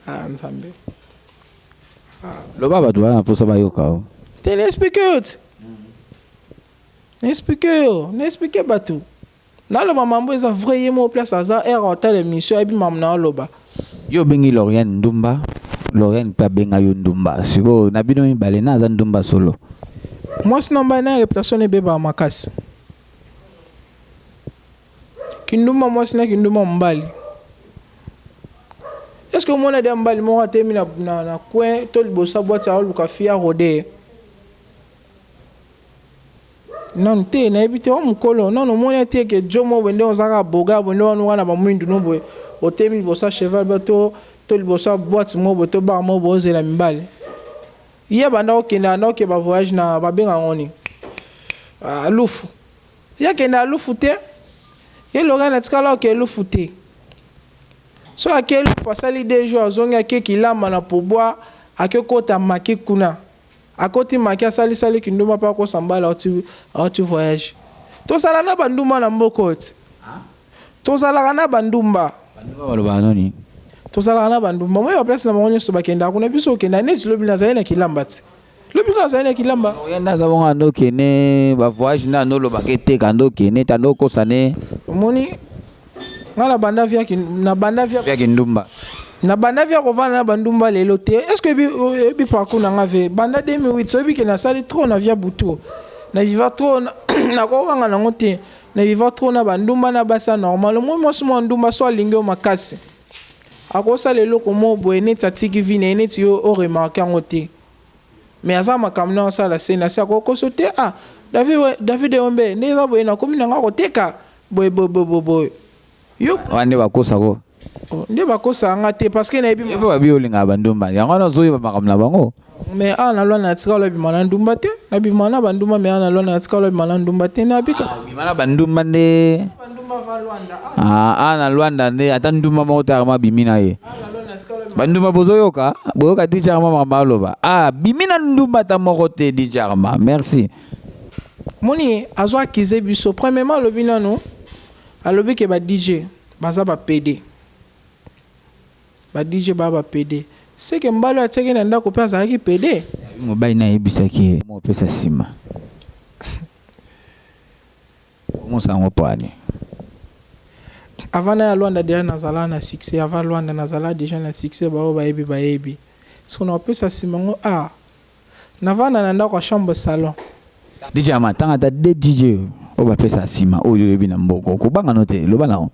nzambe lo baba doit pour ça ba yoka te n'expliquer batou na lo mambo eza vraiment place à air hôtel émission et bi mamna loba yo bengi Lorian Ndumba Lorian pa benga yo Ndumba siko na bino mibale na za Ndumba solo moi sinon ba na réputation ne beba makasi kindumba moi sinon kindumba mbali est-ce que mon a mbali mo a terminé na coin to libosa boîte ya luka fia rodé non te na ebité o mukolo non no mon te ke jomo wende ozaka boga wende wana ba mwindu no boy o terminé libosa cheval bato to libosa boîte mo boto ba mo bozela mbali iya banda okenda na ke ba voyage na ba benga ngoni lufu ya kenda lufu te ye logana tikala ke lufu te so akelu pasali 2 jours zonga ke kilamba na poboa akekota maki kuna akoti maki asali sali kinduma pa ko sambala oti voyage to sala na banduma na mbokoti to sala na bandumba baloba noni to sala na bandumba mo yo place na monyo so bakenda kuna biso kenda neti lobi na zaina kilamba ti lobi ka zaina kilamba oyenda za bonga ndo kene ba voyage na no lo bakete kando kene tando ko sane moni ngala banda via kindumba na banda via ko vana na bandumba lelo te est-ce que bi parcours na ngave banda 2008 so bi ke na sali trop na via butu na viva trop na ko wanga na ngote na viva trop na bandumba na basa normal mo mo ndumba so alingi o makasi akosa lelo ko mo boene tatiki vine neti yo o remarquer ngote mais aza makamna sa la sena sa ko sote David Ombe ndeza boena komina ngako teka boy yo wande bakosa ko nde bakosa ngate parce que na ebi ebo babi olinga bandumba yango na zoyi makamna bango mais ana lona atika lo bimana ndumba te na bimana bandumba mais ana lona atika lo bimana ndumba te na bika bimana bandumba nde bandumba va Luanda ana Luanda nde ata ndumba moko ta ma bimina ye ana lona atika lo Banduma bozoyoka, boyoka DJ Arma Mamaloba. Ah, bimina ndumba ta morote DJ Arma. Merci. Moni azwa kize biso premièrement lobi nanu alobi ke ba DJ baza ba PD. Ba DJ ba PD. C'est que mbalo ateke na ndako pe azaki PD. Mobai na yebisaki mo pesa sima. Mo sango pani. Avant na Luanda déjà nazala na succès, avant Luanda nazala déjà na succès ba yebi. So na pesa sima ngo ah. Navana na ndako chambre salon. DJ Arma tanga ta de DJ o ba pesa sima o yo yebi na mboko ko banga note lo bana o.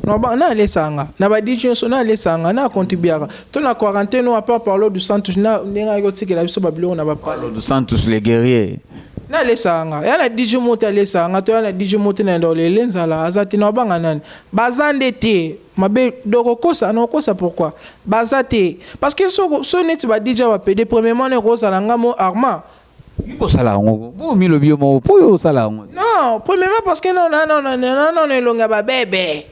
Non ba na lesanga na ba DJ so na lesanga na contribuera to na quarantaine on pas parler du Santos na ndenga yo tike la biso ba bilo na ba parler du Santos les guerriers na lesanga ya na DJ moto lesanga to ya na DJ moto na ndole lenzala azati na banga nani bazande te mabe doko kosa no kosa pourquoi bazate parce que so neti ba DJ ba PD premièrement ne kosa la ngamo Arma. Il faut ça là, on mi le bio mo pour ça là. Non, premièrement parce que non, longa ba bébé.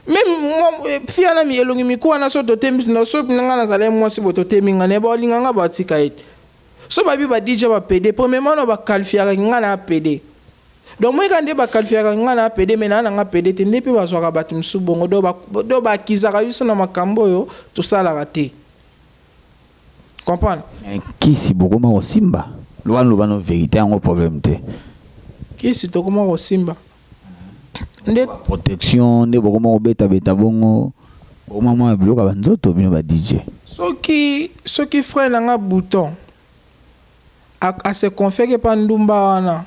Même moi fiana mi elongi mi ko na so to tembi na so nga na zale moi si boto tembi nga ne ba linga nga ba tika it. So ba bi ba DJ ba PD, premièrement no ba qualifier nga na PD. Donc moi quand ba qualifier nga na PD mais na nga PD te ne pe ba so ka ba timsu bongo do ba kizaka yuso na makambo yo to sala raté. Comprendre? Qui si beaucoup ma Simba? Loin no vérité un problème te. Qui si to comment au Simba? Protection, ne beaucoup ma beta bongo. Au moment où bloka banzoto bino ba DJ. Ce qui freine un bouton à se confier que pas ndumba wana.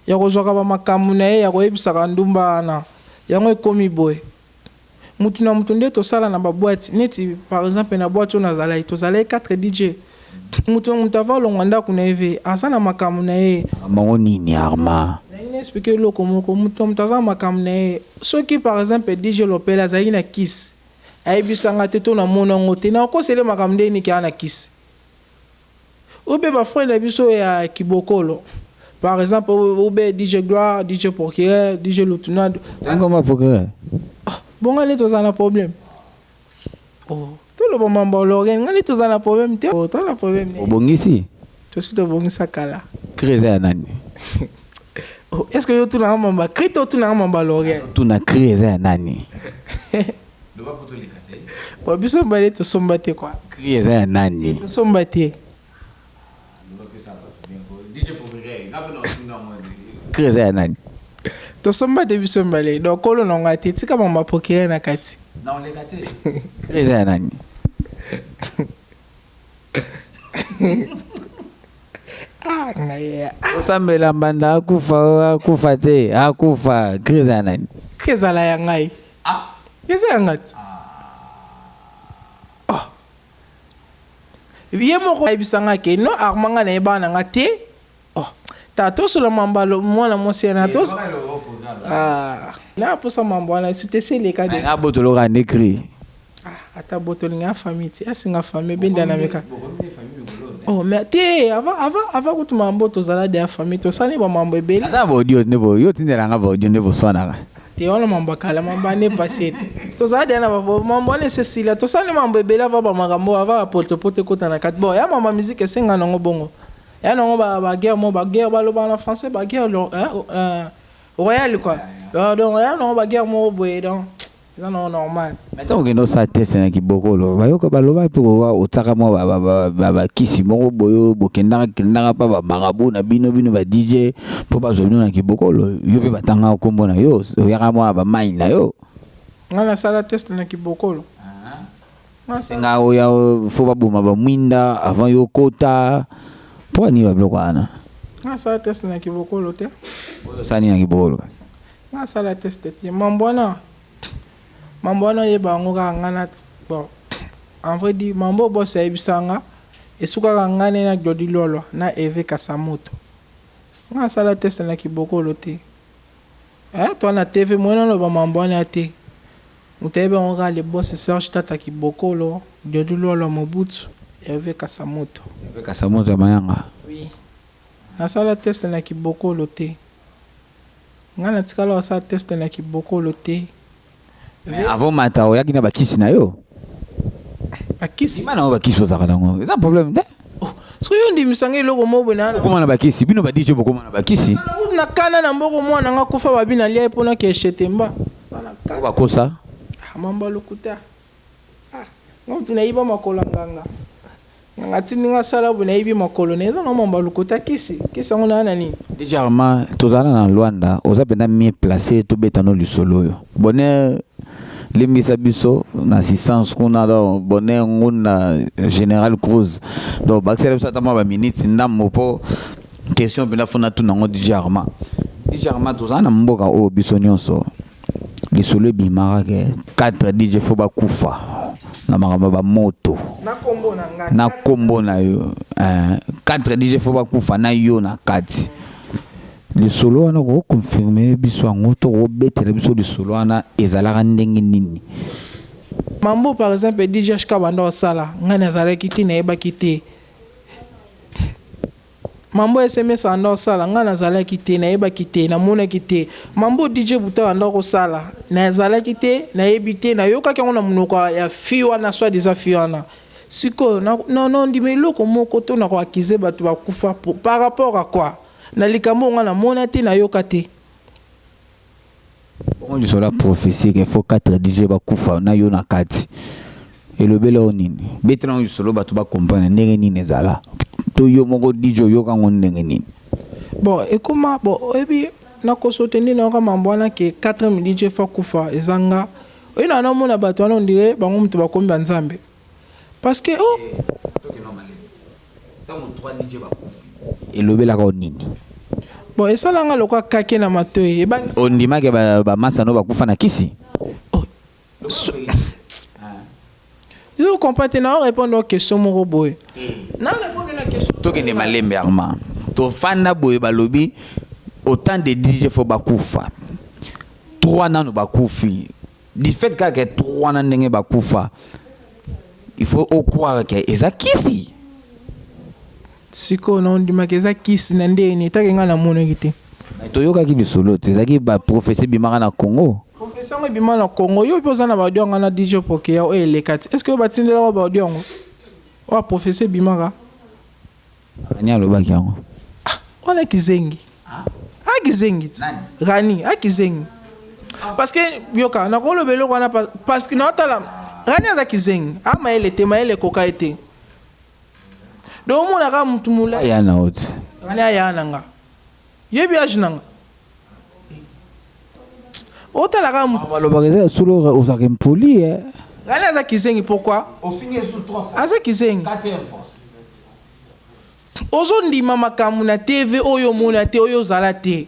Ya kozoka ba makamu na ye ya koyebisa ndumba wana. Yango ekomi boy. Mutu na mutu nde tosala na ba boîte neti par exemple na boîte on azala tozala 4 DJ mutu ava longanda kuna eve asana makamu na ye mango nini Arma na ine expliquer loko moko mutu azala makamu na ye soki par exemple DJ Lopela azali na kiss ayebisanga te to na mona ngote na kosele makamu nde ni kana kiss obe ba frère na biso ya Kibokolo par exemple obe DJ Gloire DJ Procureur DJ Lutunado ngoma Procureur. Bon, allez, tous en a problème. Oh, tout le moment, bon, Lorraine, allez, tous en a problème. Oh, tout en problème. Au bon ici. Tout de suite, au bon sakala. Créé à Nani. Oh, est-ce que tout le monde m'a créé tout le monde m'a Lorraine? Tout n'a créé à Nani. Le va pour tous les gâter. Bon, bisous, balé, tout son batté quoi. Créé à Nani. Tout son batté. Créé à Nani. To somba de bisombale donc kolo nonga te tika mama pokere na kati non les gâtés créé nani ah ngaya osambela mbanda akufa te akufa créé nani kezala ya ngai ah keza ya ngati ah ye moko ebisanga ke no armanga na ebana ngate oh tato solo mambalo mwana mosi na tos ah na posa mambwana sutese le kade nga botolo ka nekri ah ata botolo nga famille ti asinga famille benda na meka oh mais te ava kutu mambo to zala de famille to sani ba mambo ebele ata ba audio ne bo yo tindela nga ba audio ne bo swana te ona mambo kala mambo ne pasete to zala de na ba mambo ne Cecilia to sani mambo ebele ava ba magambo ava poto kota na kat bo ya mama musique esenga nango bongo ya nango ba guerre mo ba guerre ba lo ba na français ba guerre royal quoi donc ya nango ba guerre mo boye donc ça non normal maintenant que no sa test na Kibokolo ba yo ko ba lo ba to otaka mo ba kisi mo boyo bokenda pa ba marabu na bino ba DJ po ba zo na Kibokolo yo pe batanga ko mbona yo ya ka mo ba mai na yo ngana sala test na Kibokolo nga o ya fo ba buma ba mwinda avant yo kota po ni ba bloko ana nga sala test na Kibokolo te o sani na Kibokolo nga sala test te mambona ye bango ka ngana bon en vrai dit mambo boss ebisanga esuka ka ngane na Jodi Lolo na Eve Kasamoto nga sala test na Kibokolo te to na TV mwana no ba mambona te mutebe on ga le boss Serge Tata Kibokolo Jodi Lolo Mobutu Eve Kasamoto mayanga oui na sala test na Kibokolo te nga na tikala sala test na Kibokolo te avant mata o yakina bakisi na yo akisi mana ba kisi ozaka nango eza problème te soki yo ndimisanga eloko moko na komana ba kisi bino ba DJ bokomana ba kisi na kana na mboko mwana nga kufa babina lia epona ke shetemba ba kosa mamba lokuta ngomuntu nayiba makolo nganga ngati ninga sala bu nayibi makolo neza no mamba lokuta kisi ngo na nani DJ Arma tozana na Luanda oza penda mieux placé to betano lisolo yo bonheur limbisa biso na assistance kuna do bonheur nguna Général Cruz do baxela biso tama ba minutes ndambo po question penda fona tu nango DJ Arma tozana mboka o biso nyonso lisolo bimara ke 4 DJ fo ba kufa na makambo ba moto na kombo na yo 4 DJ fo ba kufa na yo na kati lisolo wana ko confirmer biso ngo to ko betela biso lisolo wana ezalaka ndenge nini mambo par exemple DJ shika banda sala ngana zala kiti na eba kiti mambo SMS anda sala ngana zala kiti na eba kiti na mona kiti mambo DJ buta anda ko sala na zala kiti na ebite na yoka ke ngona munoko ya fiwa na swa des afiana siko non ndimelo ko moko to na ko akize batu bakufa par rapport à quoi na likambo ngana mona te na yoka te on dit sur la prophétie qu'il faut 4 DJ bakufa na yo na kati elobela onini betela on solo batu ba comprendre ndenge nini ezala to yo moko DJ yo kango ndenge nini bon ekoma bon ebi na ko soutenir na mambo wana ke 4 DJ fa kufa ezanga oyina na mona batu wana ndire bango mutu bakomba nzambe parce que oh tango 3 DJ bakufa elobela ka onini bon esalanga lokwa kake na matoyi ebangisa ondima ke ba masa no bakufa na kisi je comprends na répondre aux questions moko boy na répondre na question to ke ne malembe Arma to fanda boy balobi autant de DJ fo bakufa 3 nano bakufi du fait que 3 nano ndenge bakufa il faut croire que eza kisi siko non dimakeza kisi na ndeni takenga na mona kiti toyoka ki bisolo tezaki ba professeur bimaka na Congo professeur ngo bimaka na Congo yo poza na badio ngana DJ pokeya o elekati est-ce que batindela ko badio ngo wa professeur bimaka anya lobaki yango ona kizengi akizengi rani akizengi parce que yoka na ko lobelo kwana parce que na otala rani za kizengi ama ele tema ele koka ete do mona ka mutu mula ya na oti rani aya nanga yebi ajinanga otala ka mutu balobaka solo osaka impoli rani za kizengi pourquoi au finir sur 3 fois aza kizengi 4 fois ozo ndima makambu na TV oyo mona te oyo zala te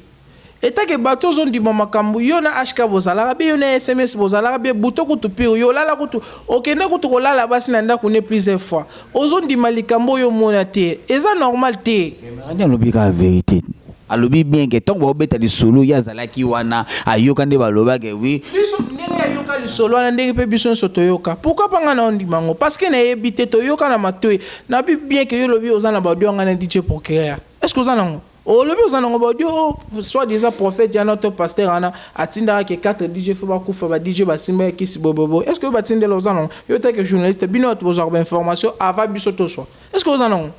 etake bato ozo ndima makambu yo na HK bozalaka be yo na SMS bozalaka be buto kutu pe yo lala kutu okende kutu kolala basi na ndako ne plusieurs fois ozo ndima likambo oyo mona te eza normal te ngani lobika la vérité alobi bien que tongo obeta di solo ya zalaki wana ayoka nde baloba ke oui biso ndenge ayoka li solo na ndenge pe biso nso toyoka pourquoi pas ngana ondimango parce que na ebité toyoka na matoyi na bi bien que yo lobi ozana badio ngana DJ Pokeya est-ce que ozana ngo o lobi ozana ngo badio soit déjà prophète ya notre pasteur ana atinda ke 4 DJ fo ba kufa ba DJ ba simba kisi bobobo est-ce que batindela ozana yo ta que journaliste bino to bozarba information avant biso to so est-ce que ozana ngo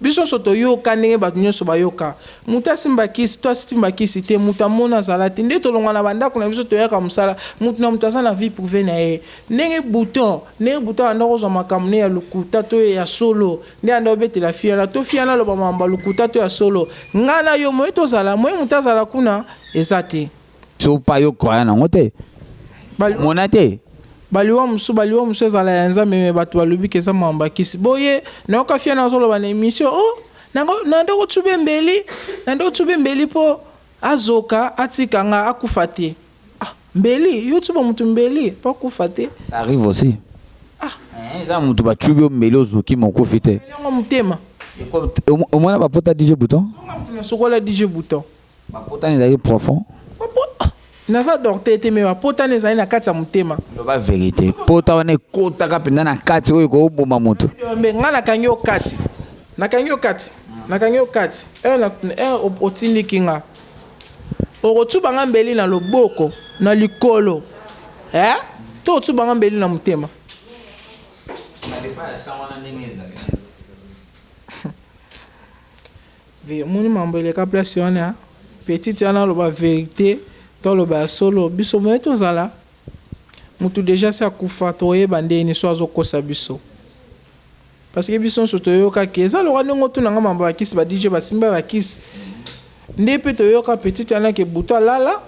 biso soto yo kanenge batu nyoso bayoka muta simba kisi to simba kisi te muta mona zalati nde to longana banda kuna biso to yaka musala mutu na muta sana vie privée na ye nenge bouton anda ko makamne ya lukuta to ya solo nde anda obete la fia la to fia na lo bamba lukuta to ya solo ngana yo mo to zala mo muta zala kuna ezate so pa yo croya na ngote monate baliwa musu ezala ya nzambe me bato balobi keza mamba kisi boye na okafia na solo bana émission oh nando ko tube mbeli po azoka atikanga akufate mbeli yo tuba mutu mbeli pa kufate ça arrive aussi ça mutu ba tube mbeli ozoki moko fite ngo mutema au moins ba pota DJ Bouton na sokola DJ Bouton ba pota ni profond naza dorte me pota nezali na kati ya mutema loba vérité pota wana ekotaka mpenza na kati oyo ekoboma moto mbe nga nakangi yo kati otindiki nga okotuba nga mbeli na loboko na likolo to otuba nga mbeli na mutema Moni mambo eleka place wana petite yana loba vérité to loba solo biso moye tozala mutu déjà sa kufa toyeba ndeni so azokosa biso parce que biso nso toyoka ke eza loka ndenge otunanga mambo ya kisi ba DJ basimba ba kisi nde mpe toyoka petite yana ke buto alala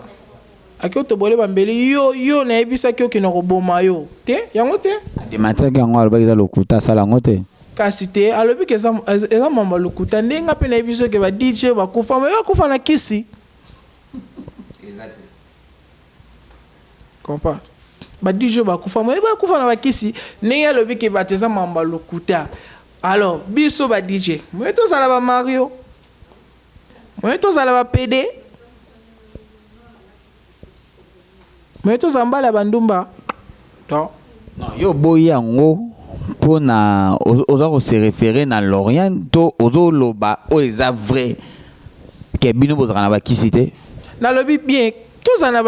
aki otobole bambeli yo nayebisaki okende koboma yo te yango te adimataki yango alobaki eza lokuta asala yango te kasi te alobi ke eza mamba lokuta ndenge mpe nayebi biso ke ba DJ bakufa me bakufa na kisi comprends ba DJ bakufa me bakufa na bakisi ndenge alobi ke bato eza mamba lokuta alors biso ba DJ moye tozala ba Mario moye tozala ba PD moye tozala mbala bandumba to non yo boyi yango pona oza se référer na Lorient to ozo loba o eza vrai ke bino bozaka na bakisi te na lobi bien tozala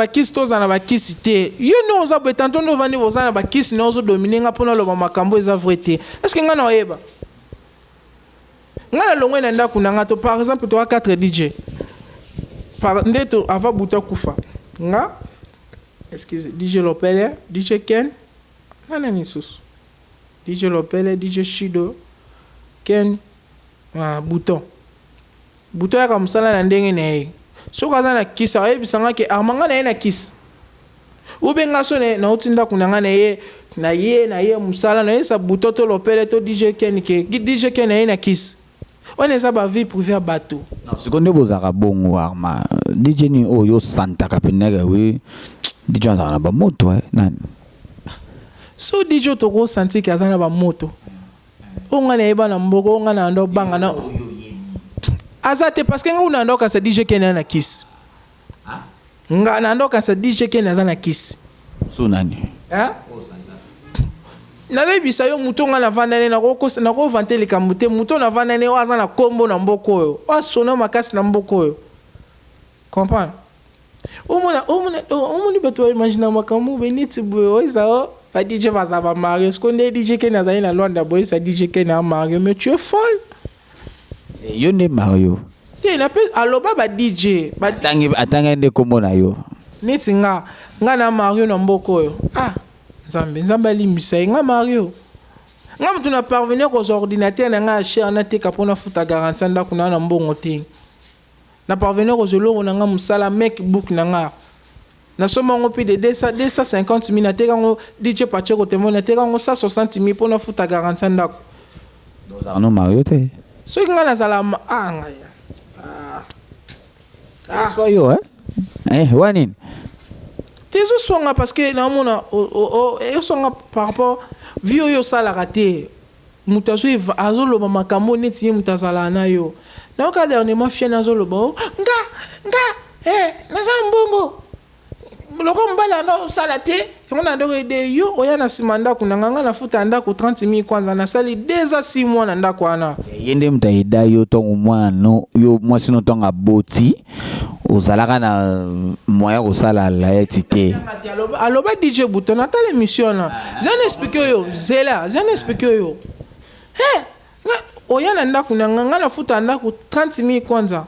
na bakisi te yo no oza boye tanto ndo vandi bozala na bakisi no ozo dominer nga pona loba makambo eza vrai te est-ce que nga na oyeba nga na longwe na ndako na nga to par exemple to 4 DJ par ndeto ava buta kufa nga excuse DJ Lopele DJ Ken nana nisusu DJ Lopele DJ Shido Ken Bouton ya kamsala na ndenge na ye soki aza na kisi ayebisanga ke armanga na ye na kisi ube nga so na utinda kunanga na ye musala na ye sa Bouton to Lopele to DJ Ken ke DJ Ken na ye na kisi wana eza ba vie privée ya bato sikonde bozaka bongo arma DJ ni oyo santaka penega we DJ azaka na bamoto nani so DJ toko santi ke aza na bamoto onga na yeba na mboko onga na ndo banga na azate parce que nga una ndo kasa DJ Ken na kisi nga na ndo kasa DJ Ken aza na kisi so nani nalebisa yo muto nga na vandane na ko vante likambo te muto na vandane o aza na kombo na mboko oyo o asona makasi na mboko oyo comprendre omoni bato imagine makambo beniti boye oza o ba DJ bazaba Mario skonde DJ Ken azali na Londres boye sa DJ Ken na Mario mais tu es folle yo ne Mario te na pe aloba ba DJ atanga nde kombo na yo neti nga na Mario na mboko oyo nzambe alimbisa nga Mario nga mutu na parvenir aux ordinateurs na nga cher na teka pona futa garantie ndako na mbongo te na parvenir aux eloko na nga musala MacBook na nga na soma ngo pi de 250 000 na teka ngo DJ Pacheko te mona teka ngo 160 000 pona futa garantie ndako no Mario te so nga na sala nga ya so yo wanini tezo songa parce que na mona yo songa par rapport vio yo sala raté mutazo azoloba makambo neti mutazala na yo na ka dernièrement fiena azoloba nga naza mbongo loko mbala na sala te ngona ndo de yo oya na simanda kunanga nga na futa ndako 30 000 kwanza na sali déjà 6 mois na ndako ana yende mutaida yo tongo mwana yo mwasi no tonga boti ozalaka na moya kosala la etike aloba DJ Bouton ata l'émission na zan expliquer yo zan expliquer yo oya na ndako na nga na futa ndako 30 000 kwanza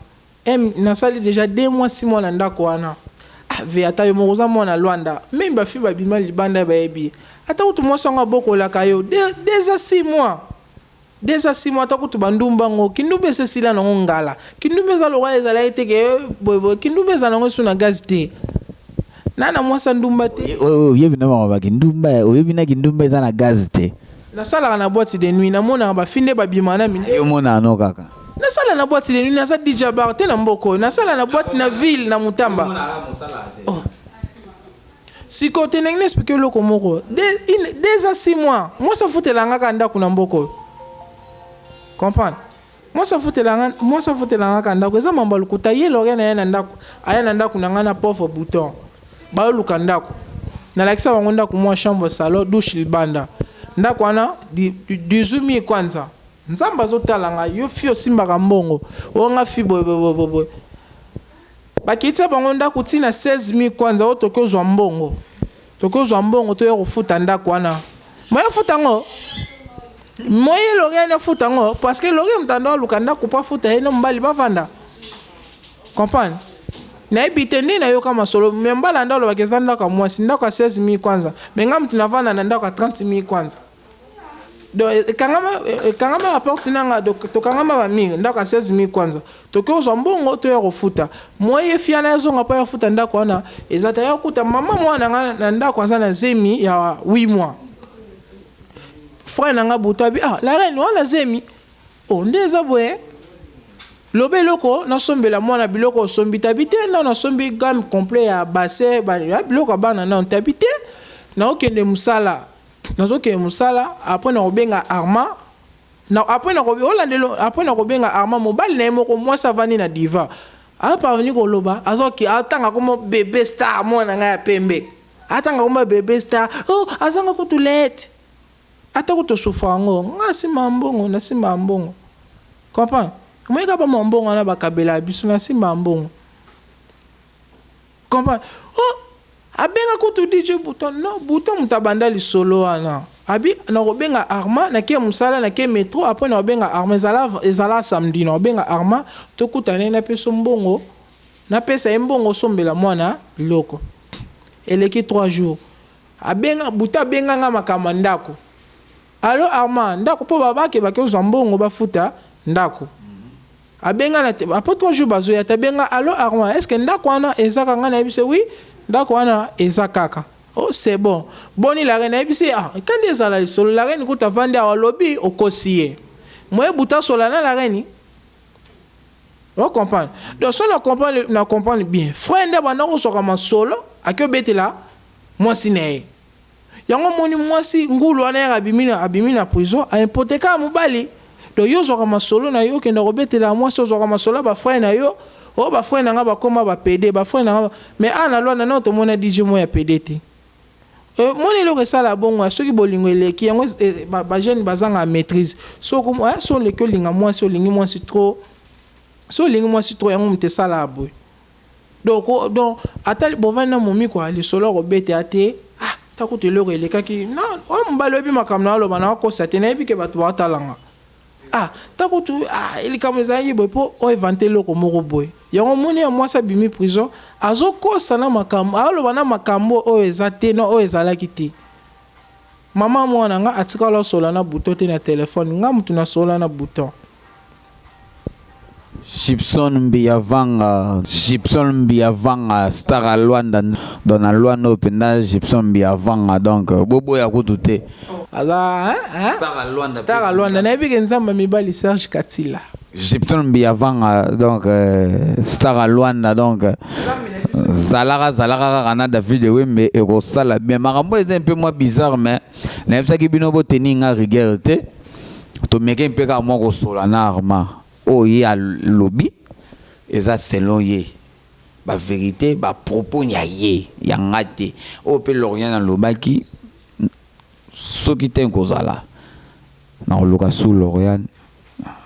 na sali déjà 2 mois 6 mois na ndako ana ve ata yo moza mwana Luanda même ba fi ba bima libanda ba yebi ata kutu mwasa nga boko la kayo déjà 6 mois déjà 6 mois ata kutu bandumba ngo kindumbe se sila na ngala kindumbe za lowa ezala eteke boy kindumbe za ngo suna gaz te nana mwasa ndumba te yebi na ba kindumba yebi na kindumbe za na gaz te na sala na boîte de nuit na mona ba finde ba bima na minde yo mona no kaka na sala na boîte de nuit na sa DJ bar te na mboko na sala na boîte na ville na Mutamba si côté n'explique expliquer le komoko déjà 6 mois moi ça foutait la ngaka ndako na mboko comprendre moi ça foutait la ngaka ndako eza mamba lukuta ye lorena ya ndako aya na ndako na ngana pauvre Bouton ba luka ndako na lakisa bango ndako moi chambre salon douche libanda ndako ana 18 000 kwanza nzamba zotalanga yo fio simbaka mbongo onga fi boy bakitsa bango ndako tina 16 000 kwanza o tokozwa mbongo to yo kufuta ndako ana moya futa ngo moye Lorien na futa ngo parce que Lorien mtando lukanda kupa futa eno mbali bavanda. Comprendre? Na ibitende na yo kama solo mbala ndalo bakezanda ka mwasi ndako 16000 kwanza. Menga mtu navana na ndako 30000 kwanza. Do kangama rapporte nanga to kangama ba mingi ndako 16000 kwanza. To ko zo mbongo to ya kofuta. Moye fiana yazo ngapa ya futa ndako wana ezata ya kuta mama mwana na ndako kwanza na zemi ya 8 mois. Frère nanga butabi la reine wana zemi ndeza boye lobe loko na sombela mwana biloko sombi tabite na sombi gamme complet ya bassin ya biloko bana na tabite na okende musala nazoke musala après na obenga arma na après na olandelo après na kobenga arma mobile na moko mwasa vani na diva parvenu ko loba azoki atanga comme bébé star mwana nga ya pembe atanga comme bébé star azanga kutulete ata kutosufra ngo ngasi mambongo na si mambongo comprends moi ka ba mambongo na bakabela biso na si mambongo comprends abenga kutu DJ Bouton non Bouton mutabanda li solo wana abi na kobenga arma na ke musala na ke metro après na kobenga arma ezala samedi na kobenga arma to kutane na peso mbongo na pesa mbongo sombela mwana biloko eleki 3 jours abenga buta benga nga makama ndako alo arma ndako po babake bakozwa mbongo bafuta ndako abenga na après 3 jours bazoya tabenga alo arma est-ce que ndako wana ezaka nga na yebise oui ndako wana ezakaka c'est bon boni la reine yebise quand ezala lisolo la reine kuta vandi a lobby okosiye moye buta sola na la reine on comprend donc ça on comprend bien frère ndaba na ko soka masolo akyo betela mwasi naye yango moni mwasi ngulu wana abimina prison a hypothèque mobali do yo soka masolo na yo kenda ko betela mwasi soka masolo ba frère na yo ba frère na nga ba koma ba PD ba frère na mais ana lwana na to mona DJ mo ya PDT moni lo resala bongo soki bolingo eleki yango ba jeune bazanga maîtrise so comme so le ko linga mwasi olingi mwasi trop so lingi mwasi trop yango mte sala boy donc atali bovana momi ko ali solo ko bete ate takuti loko elekaki non mbalo bi makamna lo bana ko satena bi ke batu batalanga takutu ili kama zangi boy po o inventer loko moko boy yango moni ya mwasa bimi prison azoko sana makambo alo bana makambo o ezate no o ezalaki te mama mwana nga atika lo sola na bouton te na téléphone nga mutu na sola na bouton Gibson Mbiavanga star à Luanda dans la Luanda openda Gibson Mbiavanga donc bobo ya kutute star à Luanda na bi nzamba mibali Serge Katila Gibson Mbiavanga donc star à Luanda donc Zalara kana David Wembe et Rosala bien makambo est un peu moins bizarre mais na ça qui bino boteni nga rigueur te to meke mpe ka mo ko sola na arma y a lobby et ça selon ye ba vérité ba propos nya ye ya ngate o pe lorien na lobaki soki ten kozala na loka sous lorien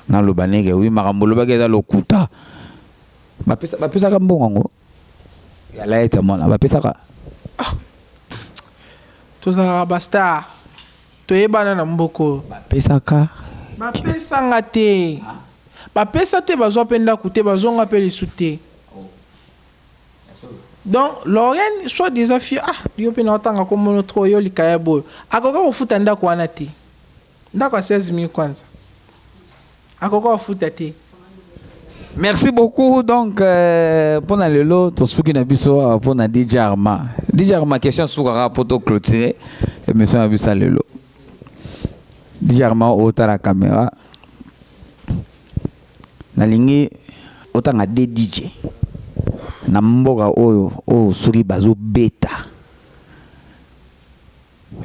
na lobanege oui makambo lobaki za lokuta ba pesa ka mbongo ya laeta mona ba pesa ka tozala basta toyebana na mboko ba pesa ka ba pesa ngate bapesa te bazwa penda kute bazonga pe lisute donc Lorraine soit des affaires yo pe na tanga comme notre yo likaya boy akoka kofuta ndako wana te ndako 16000 kwanza akoka kofuta te. Merci beaucoup donc pour le lot to suki na biso pour na DJ Arma question sukara pour to clôturer émission na biso le lot DJ Arma ota la caméra nalingi otanga de DJ na mboka oyo suri bazo beta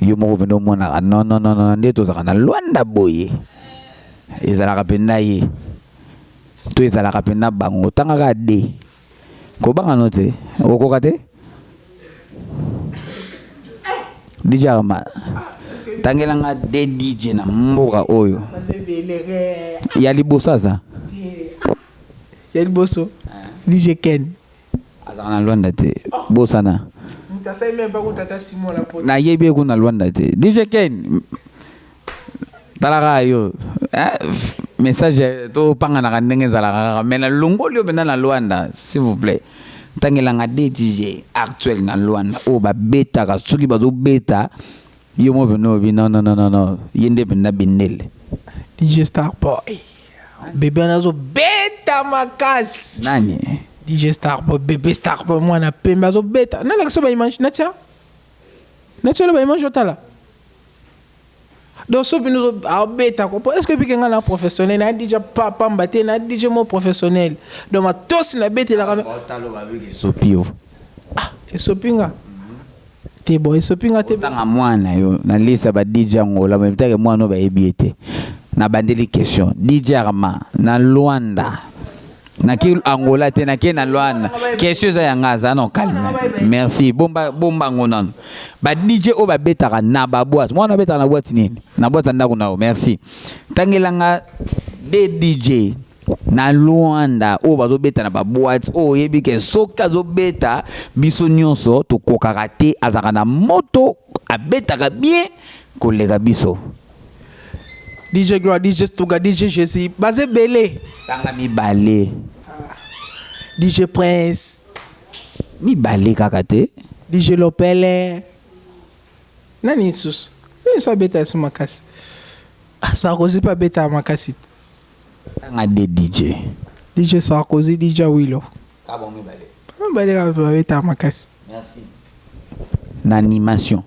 yo moko pendo mona non ndeto zaka na Luanda boye ezala kapenda ye to ezala kapenda bango tanga ka de ko banga note okoka te DJ Arma tangela nga de DJ na mboka oyo ya libosa za Yel boso DJ Ken azana Luanda te bosana mutasai même pas ko tata Simon la poto na yebe ko na Luanda te DJ Ken talaka yo message to pangana ka ndenge zalaka mais na longoli yo bena na Luanda s'il vous plaît tangelanga DJ actuel na Luanda o ba beta ka soki bazo beta yo mo beno bi non yende bena binel DJ Starboy bébé nazo beta makas nani DJ Starboy bébé Starboy moi na pemba zo beta na la so ba image na tia le ba image otala donc so bino a beta ko est-ce que bikenga na professionnel na DJ papa mbate na DJ mo professionnel donc ma tos na beta la otalo ba bige sopio e sopinga te boy sopinga te tanga mwana yo na lisa ba DJ ngola ba mitake mwana ba ebiete na bandeli question DJ Arma na Luanda na ki Angola te na ki na Luanda question za yanga za non calme merci bomba ngonon ba DJ o ba betaka na ba boîte moi na betaka na boîte nini na boîte ndako na merci tangelanga de DJ na Luanda o ba zo beta na ba boîte o yebi ke soka zo beta biso nyonso to kokaka te azaka na moto a betaka bien kolega biso DJ Gloire, DJ Stuga, DJ Jésus, basé belé. Tanga mi balé. DJ Prince. Mi balé kakate. DJ Lopele. Nani sus. Ni sa beta su makasi. Sarkozy pas beta makasi. Tanga de DJ. DJ Sarkozy, DJ Willow. Kabon mi balé. Mi balé ka beta makasi. Merci. N'animation.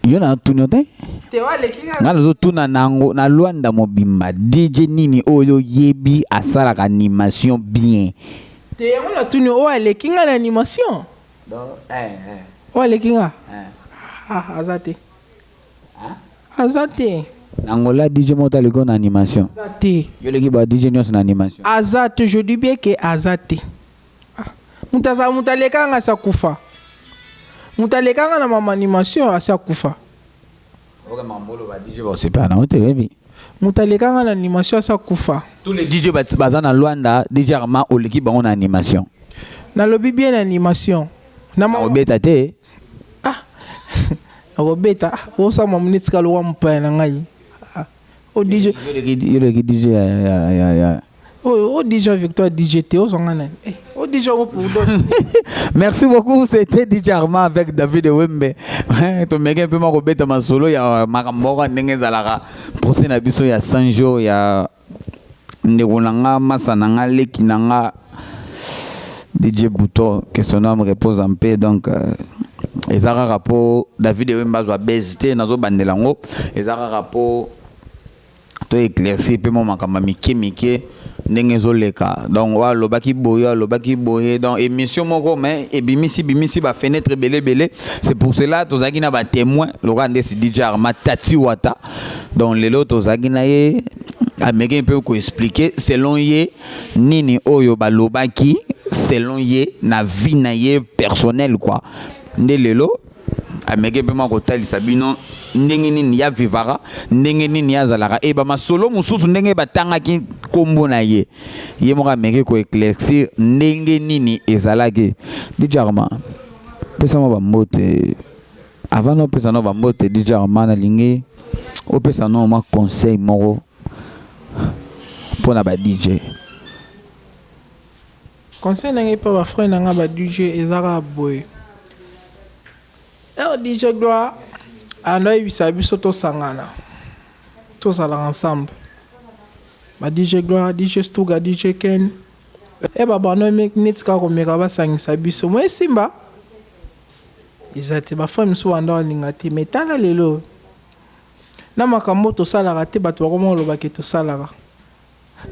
Yo na tunyote ngala zo tuna nango na Luanda mobimba DJ nini oyo yebi asala ka animation bien te ngala tunyo o alekinga na animation do o alekinga azate azate nangola DJ mota lego na animation azate yo leki ba DJ nyos na animation azate je dis bien que azate mutalekanga sa kufa mutalekanga na mama animation asa kufa oke mambolo ba DJ ba sepana ote webi mutalekanga na animation asa kufa tous les DJ baza na Luanda DJ Arma oleki bango na animation na lobi bien animation na ma obeta te obeta o sa mamunit ska lo mpa na ngai o DJ yo leki DJ ya Oh, DJ Victoire, DJ Théo, oh, DJ pour merci beaucoup, c'était DJ Arma avec David Wembe. Tu me un peu ma robette ma solo, il y a Maramora, Nengezalara, procès Nabiso, il y a Sanjo, il y a Negolanga, Massananga, Lekinanga, DJ Bouto, que son âme repose en paix. Donc, Ezara Rapo, David Wembe, soit BST, Nazo Bandelango, Ezara Rapo, to éclairci, puis mon makama Mike. Ndenge zoleka donc wa lobaki boye donc émission moko mais et bimisi ba fenêtre belé c'est pour cela tozaki na ba témoin lokande si DJ Arma Tati Wata donc lelo tozaki na ye ameke un peu ko expliquer selon ye nini oyo ba lobaki selon ye na vie na ye personnel quoi nde lelo ameke pe mako talisa bino ndenge nini ya vivara ndenge nini ya zalaka e ba masolo mususu ndenge batangaki kombo na ye moko ameke ko éclaircir ndenge nini ezalaki DJ Arma pesa mo ba mbote avant no pesa no ba mbote DJ Arma na lingi o pesa no ma conseil moko pona ba DJ conseil na ngai pa ba frère na nga ba DJ ezaka boy DJ Gloire ando yebisa biso tosangana tozala ensemble ba DJ Gloire DJ Stuga DJ Ken bano netika komeka basangisa biso mo esimba ezate bafami so wanda walinga te metala lelo na makambo tosalaka te bato bakoma olobaki tosalaka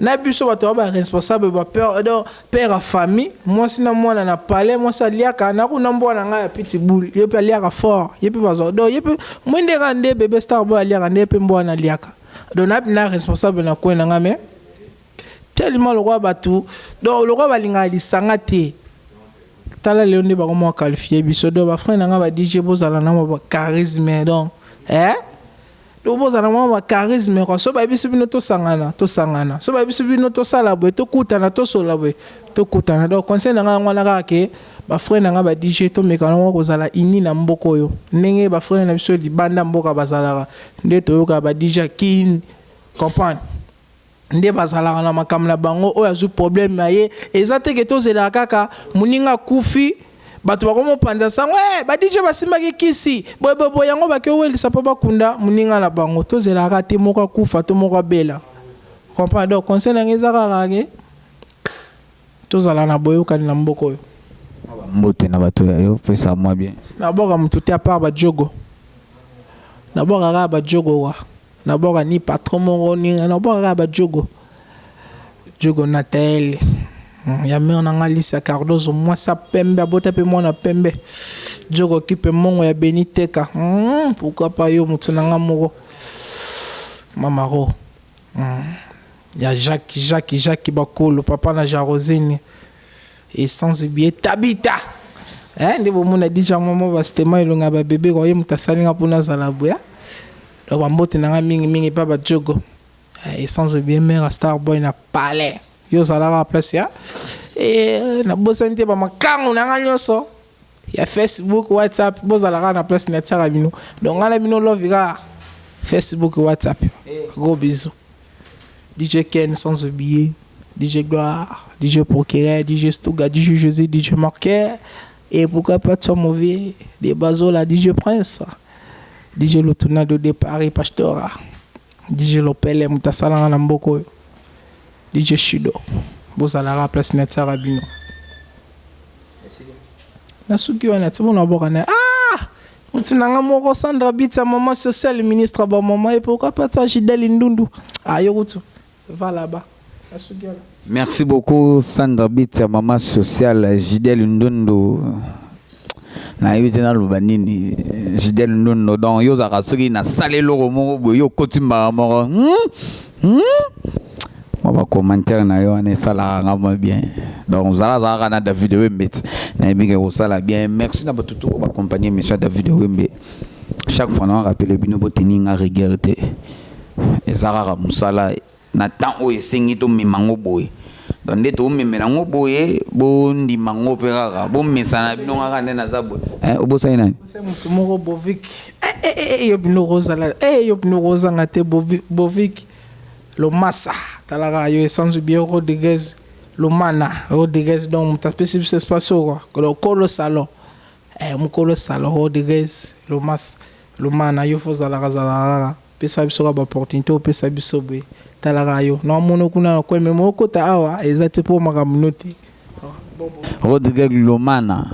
na biso bato ba responsable ba père à famille moi sina mwana na palais moi ça liaka na kuna mbona nga ya pitbull yepe aliaka fort yepe bazo do yepe mwende rande bébé Starboy aliaka ndepe mbona liaka do na responsable na kwena nga me tellement le roi batu do le roi balinga lisanga te tala leo nde bakoma qualifier biso do ba frère nga ba DJ bozala na ba charisme donc to bozala mwa charisme quoi so ba biso bino to sangana so ba biso bino to sala boy to kutana to sola boy to kutana donc conseil na nga wana ka ke ba frère na nga ba DJ to mekana ngo kozala ini na mboko yo ndenge ba frère na biso libanda mboka bazalaka nde to yoka ba DJ kin comprendre nde bazalaka na makambo na bango oyo azu problème na ye eza te ke tozela kaka muninga kufi bato bakomo panza sango ba DJ basimbaki kisi boy yango bake welisa po bakunda muninga na bango tozela kaka te moko kufa to moko bela comprendre donc conseil na ngeza kaka ke tozala na boyokani na mboko oyo mbote na bato yo pesa moi bien naboka mutu te apart ba jogo naboka kaka ba jogo wa naboka ni patron moko ni naboka kaka ba jogo Natel ya me na ngalisa Cardozo moi sa pembe abota pe mona pembe jogo kipe mongo ya Beniteka pourquoi pas yo mutu na ngamoko mamaro ya Jacques bakolo papa na Jarosine et sans oublier Tabita ndi bomona déjà maman ba stema ilonga ba bébé ko yemuta salinga pona zala boya do ba mbote na mingi pa ba jogo et sans oublier mère Starboy na palais yo zala la place ya et na bosante ba makango na nganyoso ya Facebook WhatsApp bozala na place na tsara bino donc ngala bino lovira Facebook WhatsApp gros bisous DJ Ken sans oublier DJ Gloire, DJ Procureur, DJ Stuga, DJ José, DJ Marquet, et pourquoi pas de son mauvais, des Bazola, DJ Prince, DJ Lotunado de Paris Pastora, DJ Lopele, Moutasala Namboko, DJ Shido, Bozalara, Place Netsa Rabino. Nasuki wana, c'est bon, on a Moutunanga Moro Sandra Bitsa, maman sociale, ministre, maman, et pourquoi pas de ça, Gidel Indundu. Ah, Yorutu, va là-bas. Merci beaucoup Sandra Bit, maman sociale Gidel Ndondo. Na yitena lubanini Gidel Ndondo donc yo zaka soki na salé loro moko yo kotimba moko. Moi ba commentaire na yo ne sala ngama bien. Donc zala na David Wembe na bige ko sala bien. Merci na batutu ko accompagner monsieur David Wembe. Chaque fois on rappelle bino boteninga regardez. Ezara musala na temps o esengi to mimango boye donc nde to mimelango boye bo ndi mango pekaka bo mesana bino ngaka nde na zabo obosa nani c'est mutu moko Bovik yo bino rozala yo bino rozanga te Bovik lo massa talaka yo essence bien Rodriguez lo mana Rodriguez donc muta spécifique espace quoi le colo salon mukolo salon Rodriguez lo mas lo mana yo fozala zala pesa biso ba opportunité pesa biso boye talaka yo no mono kuna ko me moko ta awa ezati pour makamnoti Rodriguez Lomana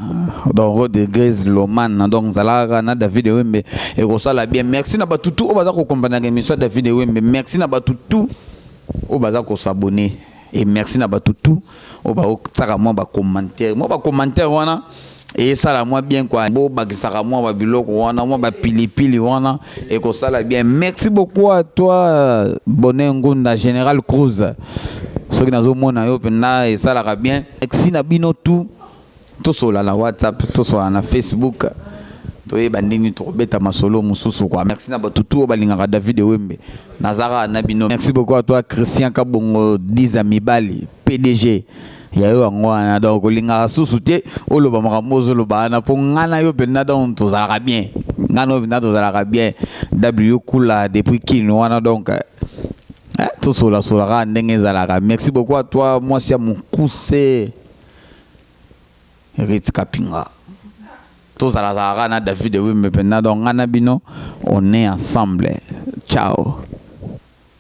donc Rodriguez Lomana donc zalaka na David Wembe et ko sala bien merci na batutu o baza ko comprendre que monsieur David Wembe merci na batutu o baza ko s'abonner et merci na batutu o ba o tsaka mo ba commentaire wana et ça la moi bien quoi bo bakisaka moi ba biloko wana moi ba pilipili wana et ko sala bien merci beaucoup à toi Bonengunda Général Cruz ce qui nazo mona yo pena et ça la bien merci na bino tout sola la WhatsApp to sola na Facebook to e bandini to beta masolo mususu quoi merci na batutu balinga David Wembe Nazara na bino merci beaucoup à toi Christian Kabongo 10 amis Bali PDG ya yo ngwana donc linga susuté oloba makamozo loba na po ngana yo pena donc to zalaka bien ngano pena to zalaka bien W kula depuis kino wana donc to sola ndenge zalaka merci beaucoup à toi moi c'est mon cousin Ritz Kapinga to zalaka na David Wembe pena donc ngana bino on est ensemble ciao.